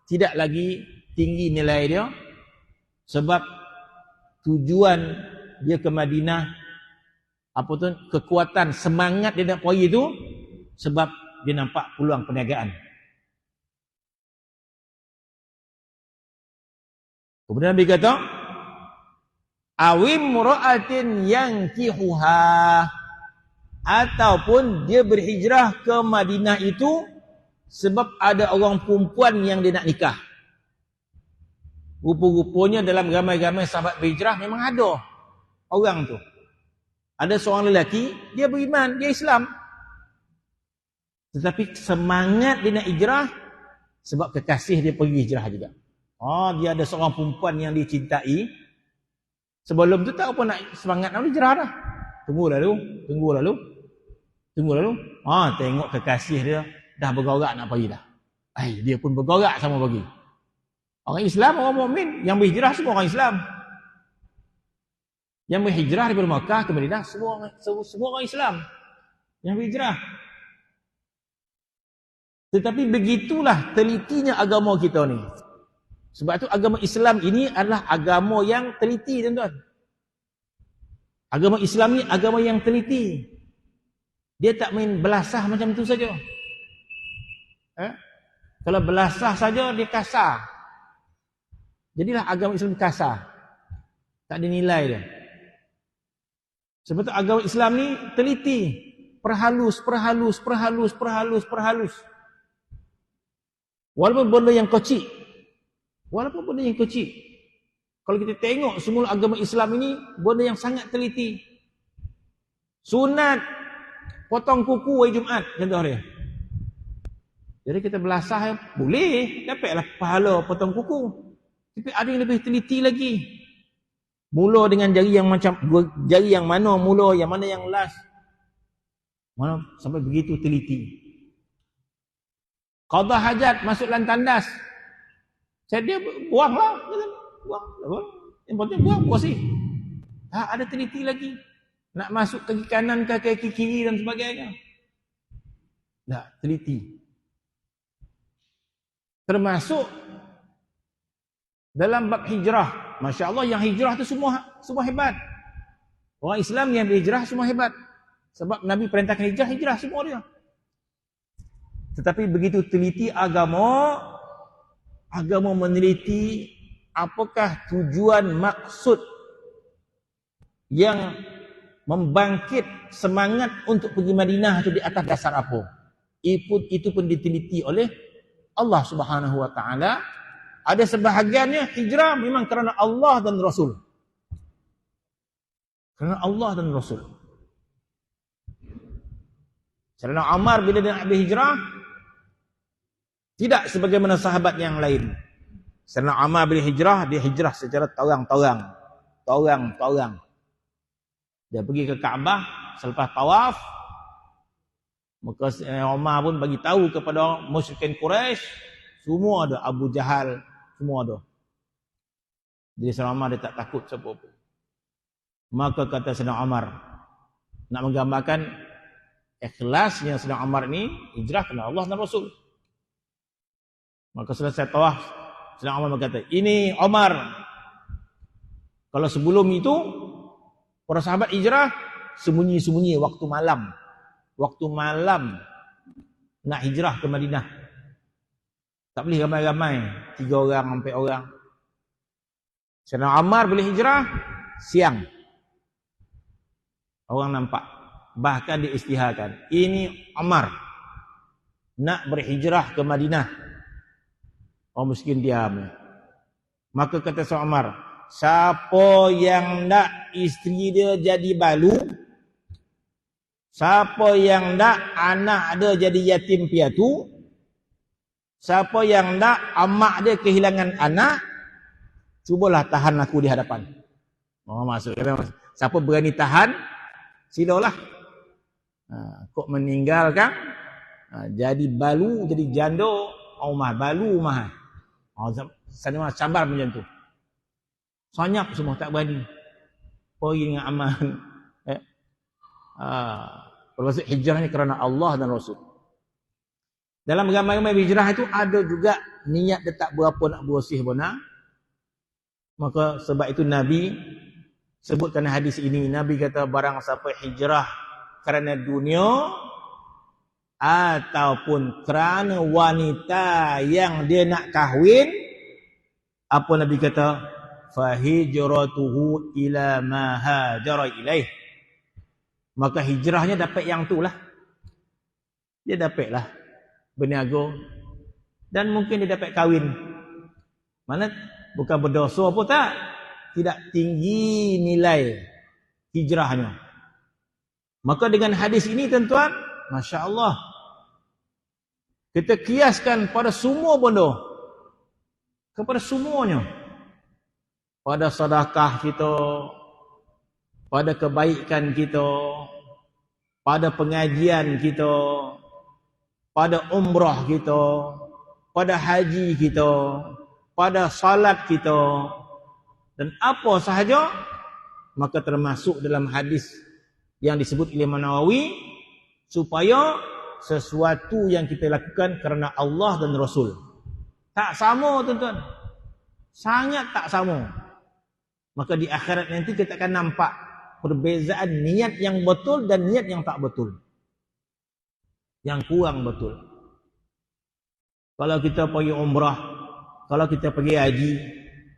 [SPEAKER 1] tidak lagi tinggi nilai dia, sebab tujuan dia ke Madinah, apa tu, kekuatan semangat dia nak pergi itu sebab dia nampak peluang perniagaan. Kemudian Nabi kata, awim mura'atin yankihuha, ataupun dia berhijrah ke Madinah itu sebab ada orang perempuan yang dia nak nikah. Rupa-rupanya dalam ramai-ramai sahabat berhijrah memang ada orang tu. Ada seorang lelaki, dia beriman, dia Islam. Tetapi semangat dia nak hijrah sebab kekasih dia pergi hijrah juga. Dia ada seorang perempuan yang dia cintai. Sebelum tu tak apa nak semangat nak hijrah dah. Tunggu lalu. Tengok kekasih dia dah bergerak nak pergi dah. Dia pun bergerak sama pergi. Orang Islam, orang mukmin yang berhijrah semua orang Islam. Yang berhijrah daripada Makkah ke Madinah semua orang Islam yang berhijrah. Tetapi begitulah telitinya agama kita ni. Sebab tu agama Islam ini adalah agama yang teliti, tuan-tuan. Agama Islam ni agama yang teliti. Dia tak main belasah macam tu saja. Kalau belasah saja dia kasar. Jadilah agama Islam kasar. Tak ada nilai dia. Sebab tu agama Islam ni teliti, perhalus. Walaupun benda yang kecil. Kalau kita tengok semula agama Islam ini benda yang sangat teliti. Sunat potong kuku hari Jumaat contoh dia. Jadi kita belasah boleh, dapatlah pahala potong kuku. Tapi ada yang lebih teliti lagi. Mula dengan jari yang macam, jari yang mana mula, yang mana yang last. Mana sampai begitu teliti. Qada hajat, masuk dalam tandas. Dia buanglah. Buang. Yang penting buang sih. Ada teliti lagi. Nak masuk kaki kanan ke kaki kiri dan sebagainya. Teliti. Termasuk dalam bab hijrah. Masya Allah, yang hijrah tu semua hebat. Orang Islam yang berhijrah semua hebat. Sebab Nabi perintahkan hijrah semua dia. Tetapi begitu teliti agama meneliti apakah tujuan maksud yang membangkit semangat untuk pergi Madinah itu di atas dasar apa. Itu pun diteliti oleh Allah Subhanahu wa taala. Ada sebahagiannya hijrah memang kerana Allah dan Rasul. Kerana Allah dan Rasul. Sayyidina Umar bila dia nak berhijrah, tidak sebagaimana sahabat yang lain. Sayyidina Umar bila hijrah, dia hijrah secara torang-torang. Torang-torang. Dia pergi ke Kaabah selepas tawaf. Maka Sayyidina Umar pun bagi tahu kepada musyrikin Quraisy, semua ada, Abu Jahal, semua ada. Jadi Sayyidina Umar dia tak takut siapa-siapa. Maka kata Sayyidina Umar, nak menggambarkan ikhlasnya Sayyidina Umar ni, hijrah kerana Allah dan Rasul. Maka selesai tawaf, Sayyidina Umar berkata, ini Umar. Kalau sebelum itu, para sahabat hijrah, sembunyi-sembunyi waktu malam. Waktu malam nak hijrah ke Madinah. Tak boleh ramai-ramai, 3 orang, 4 orang. Sayyidina Umar boleh hijrah siang. Orang nampak. Bahkan diisytiharkan. Ini Umar nak berhijrah ke Madinah. Orang miskin diam. Maka kata Sayyidina Umar, siapa yang nak isteri dia jadi balu, siapa yang nak anak dia jadi yatim piatu, siapa yang nak amak dia kehilangan anak, cubalah tahan aku di hadapan. Oh, maksudnya siapa berani tahan, silalah. Kok meninggalkan, jadi balu, jadi jando, Umar balu mahal. Sana cabar macam tu. Sanyap semua tak berani. Pergi dengan aman. Bermaksud hijrahnya kerana Allah dan Rasul. Dalam ramai-ramai hijrah itu ada juga niat dia tak berapa nak bersih benar. Maka sebab itu Nabi sebutkan hadis ini. Nabi kata barang siapa hijrah kerana dunia ataupun kerana wanita yang dia nak kahwin, apa Nabi kata? Fahijratuhu ila ma hajara ilaih. Maka hijrahnya dapat yang tu lah. Dia dapatlah berniaga dan mungkin dia dapat kahwin. Mana bukan berdosa apa tak? Tidak tinggi nilai hijrahnya. Maka dengan hadis ini tuan-tuan, Masya Allah, kita kiaskan pada semua benda, kepada semuanya, pada sedekah kita, pada kebaikan kita, pada pengajian kita, pada umrah kita, pada haji kita, pada salat kita, dan apa sahaja, maka termasuk dalam hadis yang disebut oleh Imam Nawawi, supaya sesuatu yang kita lakukan kerana Allah dan Rasul. Tak sama tuan-tuan. Sangat tak sama. Maka di akhirat nanti kita akan nampak perbezaan niat yang betul dan niat yang tak betul. Yang kurang betul. Kalau kita pergi umrah, kalau kita pergi haji,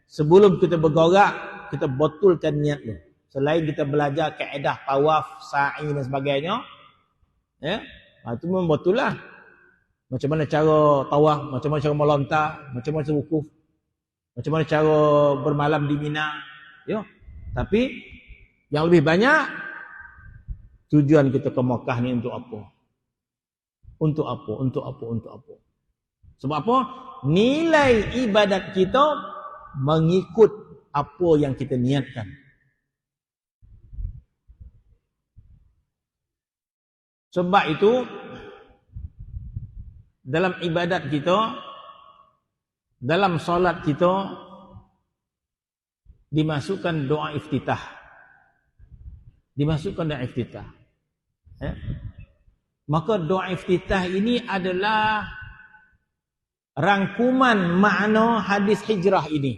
[SPEAKER 1] sebelum kita bergerak, kita betulkan niatnya. Selain kita belajar kaedah tawaf, sa'i dan sebagainya, itu memang betul lah. Macam mana cara tawaf, macam mana cara melontar, macam mana cara wukuf, macam mana cara bermalam di Mina. Tapi yang lebih banyak, tujuan kita ke Makkah ni untuk apa? Untuk apa? Untuk apa? Untuk apa? Sebab apa? Nilai ibadat kita mengikut apa yang kita niatkan. Sebab itu, dalam ibadat kita, dalam solat kita, dimasukkan doa iftitah. Dimasukkan doa iftitah. Maka doa iftitah ini adalah rangkuman makna hadis hijrah ini.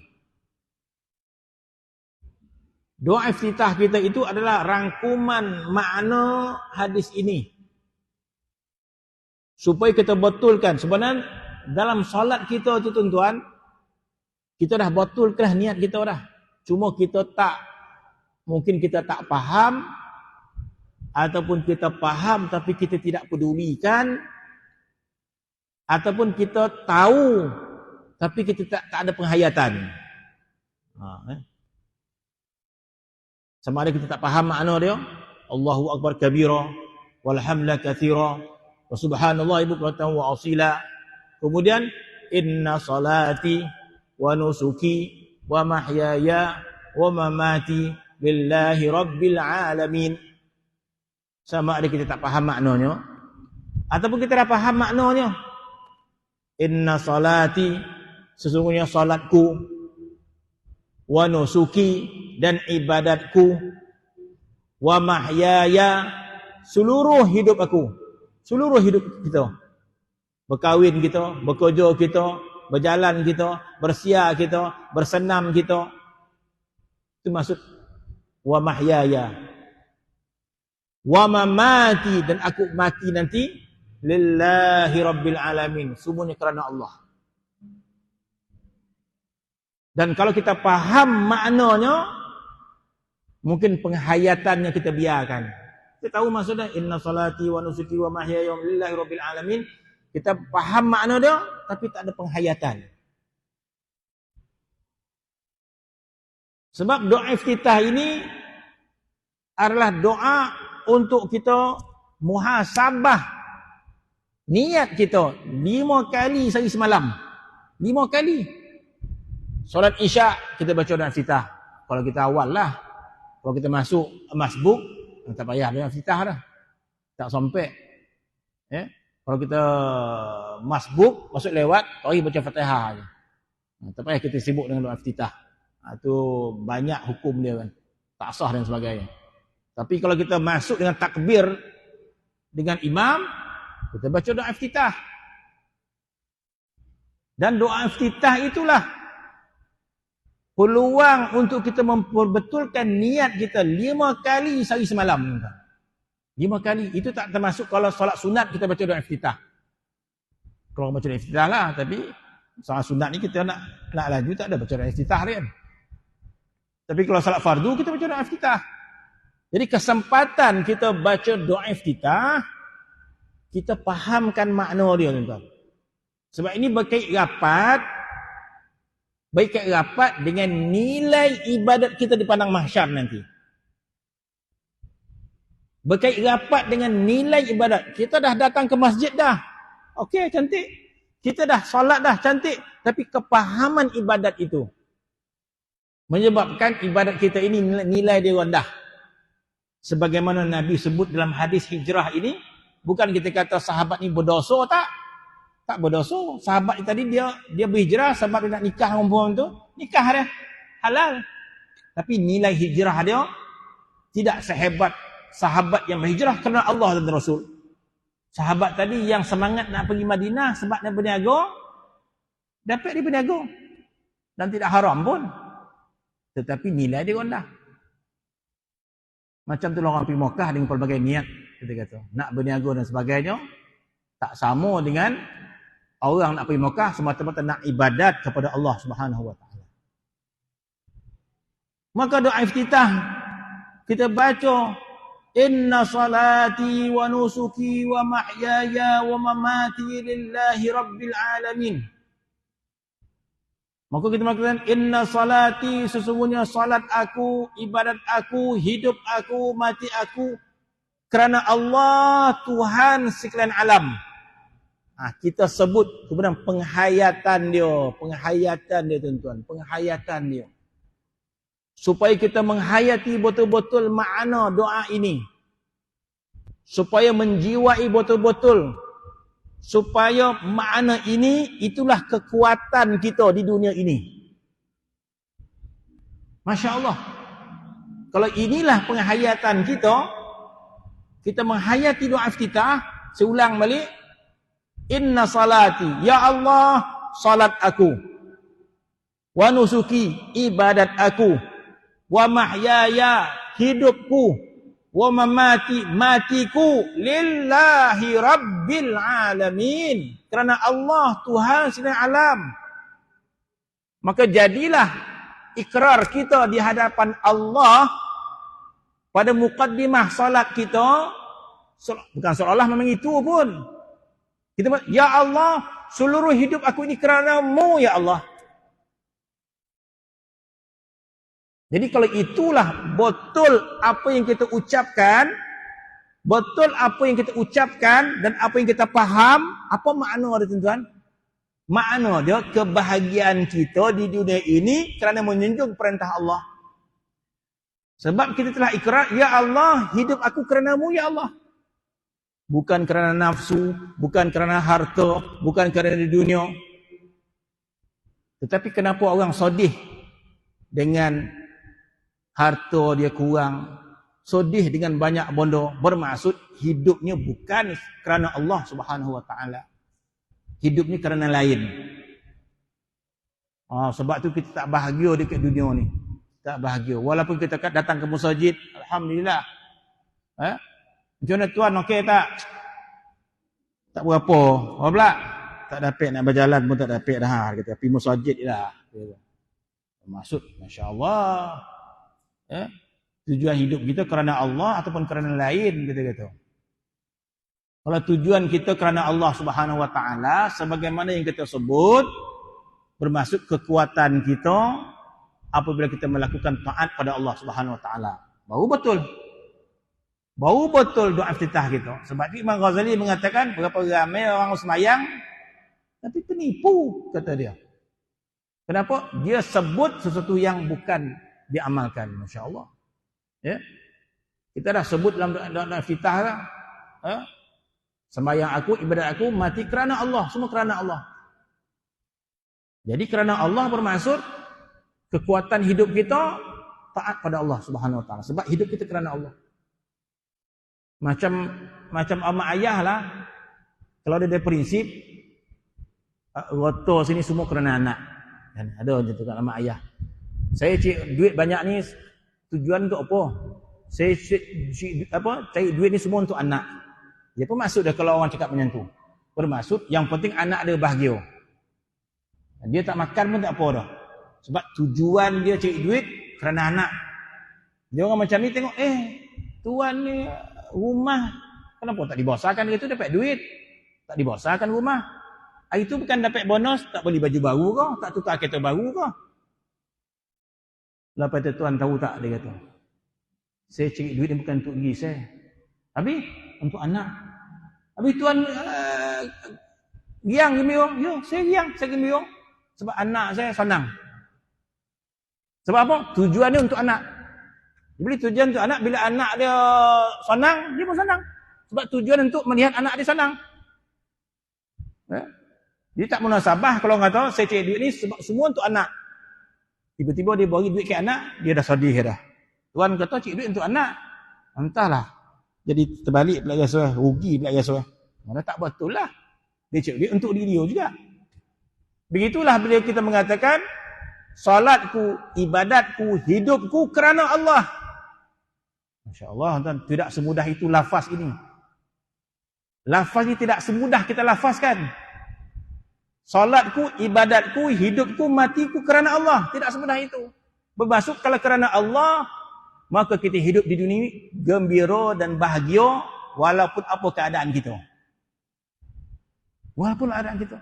[SPEAKER 1] Doa iftitah kita itu adalah rangkuman makna hadis ini. Supaya kita betulkan. Sebenarnya dalam solat kita tu tuan-tuan, kita dah betulkan niat kita dah. Cuma kita tak, mungkin kita tak faham, ataupun kita faham tapi kita tidak pedulikan, ataupun kita tahu tapi kita tak ada penghayatan. Sama ada kita tak faham makna dia, Allahu Akbar kabira, walhamdulillah katsira, wa subhanallah bukratan wa asila. Kemudian inna salati wa nusuki wa mahyaya wa mamati lillahi rabbil alamin. Sama ada kita tak faham maknanya ataupun kita dah faham maknanya. Inna salati, sesungguhnya salatku, wa nusuki, dan ibadatku, wa mahyaya, seluruh hidup aku, seluruh hidup kita, berkahwin kita, bekerja kita, berjalan kita, bersiar kita, bersenam kita, itu maksud wa mahyaya, wa mamati, dan aku mati nanti, lillahi rabbil alamin, semuanya kerana Allah. Dan kalau kita faham maknanya, mungkin penghayatannya kita biarkan. Kita tahu maksudnya inna salati wa nusuki wa mahyaya lillahi rabbil alamin. Kita faham makna dia tapi tak ada penghayatan. Sebab doa iftitah ini adalah doa untuk kita muhasabah niat kita 5 kali sehari semalam. 5 kali. Solat Isyak kita baca doa iftitah. Kalau kita awal lah. Kalau kita masuk masbuk, tak payah doa iftitah dah. Tak sampai. Kalau kita masbuk, masuk lewat, tak baca Fatihah je. Tak payah kita sibuk dengan doa iftitah. Itu banyak hukum dia kan. Tak sah dan sebagainya. Tapi kalau kita masuk dengan takbir dengan imam, kita baca doa iftitah. Dan doa iftitah itulah peluang untuk kita memperbetulkan niat kita 5 kali sehari semalam. 5 kali. Itu tak termasuk kalau solat sunat kita baca doa iftitah. Kalau baca doa iftitah lah. Tapi solat sunat ni kita nak laju tak ada baca doa iftitah kan. Tapi kalau solat fardu kita baca doa iftitah. Jadi kesempatan kita baca doa iftitah, kita fahamkan makna dia tuan-tuan. Sebab ini berkait rapat dengan nilai ibadat kita di padang mahsyar nanti. Berkait rapat dengan nilai ibadat. Kita dah datang ke masjid dah. Okey, cantik. Kita dah solat dah, cantik. Tapi kepahaman ibadat itu menyebabkan ibadat kita ini nilai dia rendah. Sebagaimana Nabi sebut dalam hadis hijrah ini, bukan kita kata sahabat ni berdosa, tak berdosa. Sahabat ni tadi dia berhijrah sebab dia nak nikah dengan perempuan tu, nikah dia halal. Tapi nilai hijrah dia tidak sehebat sahabat yang berhijrah kerana Allah dan Rasul. Sahabat tadi yang semangat nak pergi Madinah sebab nak berniaga, dapat dia berniaga dan tidak haram pun. Tetapi nilai dia rendah. Macam tu orang pergi Mekah dengan pelbagai niat, kita kata nak berniaga dan sebagainya, tak sama dengan orang nak pergi Mekah semata-mata nak ibadat kepada Allah Subhanahu wa taala. Maka doa iftitah kita baca inna salati wa nusuki wa mahyaya wa mamati lillahi rabbil alamin. Maka kita mengatakan inna salati, sesungguhnya salat aku, ibadat aku, hidup aku, mati aku kerana Allah Tuhan sekalian alam. Kita sebut kemudian penghayatan dia tuan-tuan, penghayatan dia. Supaya kita menghayati betul-betul makna doa ini. Supaya menjiwai betul-betul. Supaya makna ini itulah kekuatan kita di dunia ini. Masya Allah. Kalau inilah penghayatan kita, kita menghayati doa iftitah, saya ulang balik. Inna salati, ya Allah, salat aku. Wa nusuki, ibadat aku. Wa mahyaya, hidupku. Wa mamati, matiku. Lillahi rabbil alamin. Kerana Allah Tuhan sekalian alam. Maka jadilah ikrar kita di hadapan Allah pada mukaddimah salat kita. Bukan seolah memang itu pun. Kita ya Allah, seluruh hidup aku ini kerana-Mu ya Allah. Jadi kalau itulah betul apa yang kita ucapkan, betul apa yang kita ucapkan dan apa yang kita faham, apa makna dia tuan-tuan? Makna dia kebahagiaan kita di dunia ini kerana menjunjung perintah Allah. Sebab kita telah ikrar, ya Allah, hidup aku kerana-Mu ya Allah. Bukan kerana nafsu, bukan kerana harta, bukan kerana dunia. Tetapi kenapa orang sedih dengan harta dia kurang, sedih dengan banyak bondo, bermaksud hidupnya bukan kerana Allah Subhanahu wa taala. Hidupnya kerana lain. Sebab tu kita tak bahagia dekat dunia ni. Tak bahagia. Walaupun kita datang ke masjid, alhamdulillah. Macam mana tuan, okey tak? Tak berapa. Apa pula? Tak dapat nak berjalan pun tak dapat dah. Kata pergi masjid dah. Maksud, masya-Allah. Tujuan hidup kita kerana Allah ataupun kerana lain, kita kata. Kalau tujuan kita kerana Allah Subhanahu wa taala, sebagaimana yang kita sebut, bermaksud kekuatan kita apabila kita melakukan taat pada Allah Subhanahu wa taala. Baru betul. Baru betul doa iftitah kita. Sebab itu Imam Ghazali mengatakan berapa ramai orang sembahyang tapi penipu, kata dia. Kenapa? Dia sebut sesuatu yang bukan diamalkan. Masya-Allah. Ya. Kita dah sebut dalam doa iftitah dah. Sembahyang aku, ibadat aku mati kerana Allah, semua kerana Allah. Jadi kerana Allah bermaksud kekuatan hidup kita taat pada Allah Subhanahu wa taala. Sebab hidup kita kerana Allah. Macam amak ayah lah. Kalau dia ada prinsip rotor sini semua kerana anak. Dan ada macam tu kat amak ayah. Saya cari duit banyak ni tujuan untuk apa? Saya cari duit ni semua untuk anak. Dia pun maksud dah kalau orang cakap macam tu. Bermaksud yang penting anak dia bahagia. Dia tak makan pun tak apa dah. Sebab tujuan dia cari duit kerana anak. Dia orang macam ni tengok, tuan ni rumah kenapa tak dibosarkan gitu, dapat duit. Tak dibosarkan rumah. Hari tu bukan dapat bonus, tak beli baju baru ke, tak tukar kereta baru ke. Lepas tu tuan tahu tak, dia kata, saya cari duit ni bukan untuk diri saya. Habis untuk anak. Habis tuan riang gembira. Ya, saya riang, saya gembira. Sebab anak saya senang. Sebab apa? Tujuan dia untuk anak. Jadi tujuan untuk anak, bila anak dia senang, dia pun senang. Sebab tujuan untuk melihat anak dia senang. Dia tak munasabah kalau orang kata, saya cari duit ni sebab semua untuk anak. Tiba-tiba dia bagi duit ke anak, dia dah sedih dah. Tuan kata cari duit untuk anak. Entahlah. Jadi terbalik pula rasa, rugi pula rasa. Mana tak betul lah. Dia cari duit untuk diri dia juga. Begitulah bila kita mengatakan, salatku, ibadatku, hidupku kerana Allah. Masya Allah, tuan, tidak semudah itu lafaz ini. Lafaz ini tidak semudah kita lafazkan. Salatku, ibadatku, hidupku, matiku kerana Allah. Tidak semudah itu. Bermaksud kalau kerana Allah, maka kita hidup di dunia ini gembira dan bahagia walaupun apa keadaan kita. Walaupun keadaan kita.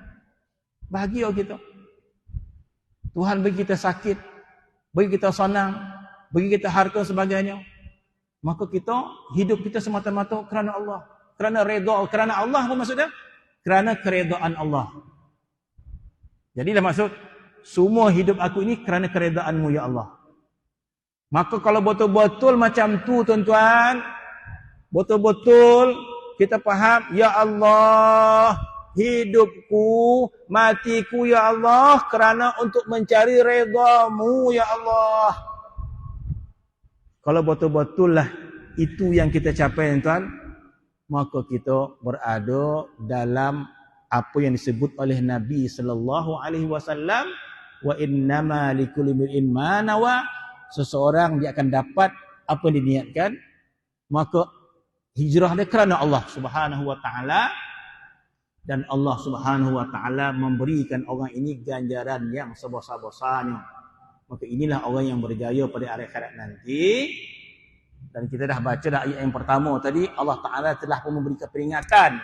[SPEAKER 1] Bahagia kita. Tuhan bagi kita sakit, bagi kita senang, bagi kita harta sebagainya. Maka kita hidup kita semata-mata kerana Allah. Kerana redha, kerana Allah apa maksudnya? Kerana keredaan Allah. Jadilah maksud, semua hidup aku ini kerana keredaan-Mu ya Allah. Maka kalau betul-betul macam tu tuan-tuan, betul-betul kita faham, ya Allah, hidupku, matiku ya Allah kerana untuk mencari redha-Mu ya Allah. Kalau betul-betul lah itu yang kita capai tuan, maka kita berada dalam apa yang disebut oleh Nabi sallallahu alaihi wasallam, wa innama likulli imrin ma nawa. Seseorang dia akan dapat apa yang diniatkan, maka hijrah dia kerana Allah Subhanahu wa taala, dan Allah Subhanahu wa taala memberikan orang ini ganjaran yang sebesar-besarnya. Maka inilah orang yang berjaya pada akhirat nanti. Dan kita dah baca dah ayat yang pertama tadi, Allah Taala telah pun memberikan peringatan.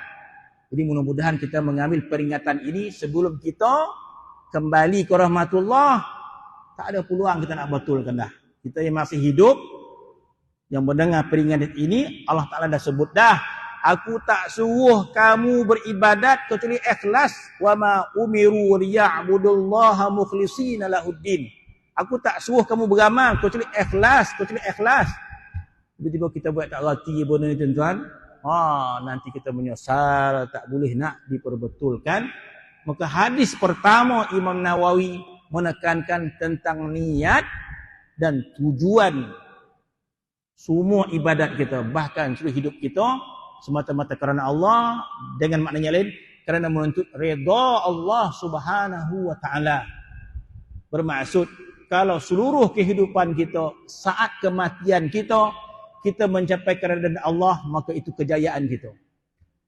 [SPEAKER 1] Jadi mudah-mudahan kita mengambil peringatan ini sebelum kita kembali ke rahmatullah. Tak ada peluang kita nak betulkan dah. Kita yang masih hidup, yang mendengar peringatan ini, Allah Ta'ala dah sebut dah, aku tak suruh kamu beribadat kecuali ikhlas. Wa ma umiru liya'budullaha mukhlishina lahuddin. Aku tak suruh kamu beramal kecuali ikhlas, Tiba-tiba kita buat tak rati benda ni tuan-tuan, nanti kita menyesal, tak boleh nak diperbetulkan. Maka hadis pertama Imam Nawawi menekankan tentang niat dan tujuan semua ibadat kita, bahkan seluruh hidup kita semata-mata kerana Allah, dengan maknanya lain kerana menuntut redha Allah Subhanahu wa taala. Bermaksud kalau seluruh kehidupan kita saat kematian kita mencapai keredaan Allah, maka itu kejayaan kita.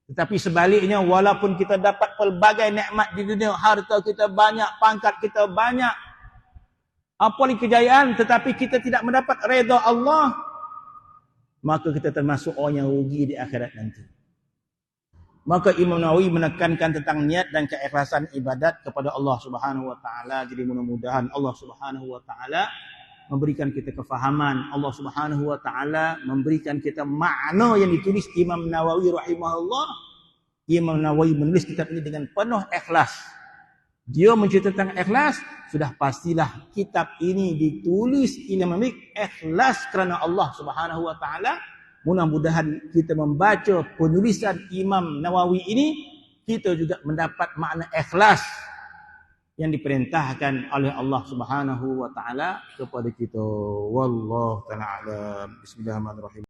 [SPEAKER 1] Tetapi sebaliknya, walaupun kita dapat pelbagai nikmat di dunia, harta kita banyak, pangkat kita banyak, apa lagi kejayaan, tetapi kita tidak mendapat redha Allah, maka kita termasuk orang yang rugi di akhirat nanti. Maka Imam Nawawi menekankan tentang niat dan keikhlasan ibadat kepada Allah Subhanahu wa taala. Jadi mudah-mudahan Allah Subhanahu wa taala memberikan kita kefahaman, Allah Subhanahu wa taala memberikan kita makna yang ditulis Imam Nawawi rahimahullah. Imam Nawawi menulis kitab ini dengan penuh ikhlas. Dia mencerita tentang ikhlas, sudah pastilah kitab ini ditulis Imam Nawawi ikhlas kerana Allah Subhanahu wa taala. Mudah-mudahan kita membaca penulisan Imam Nawawi ini, kita juga mendapat makna ikhlas yang diperintahkan oleh Allah Subhanahu wa taala kepada kita. Wallahu taala alam. Bismillahirrahmanirrahim.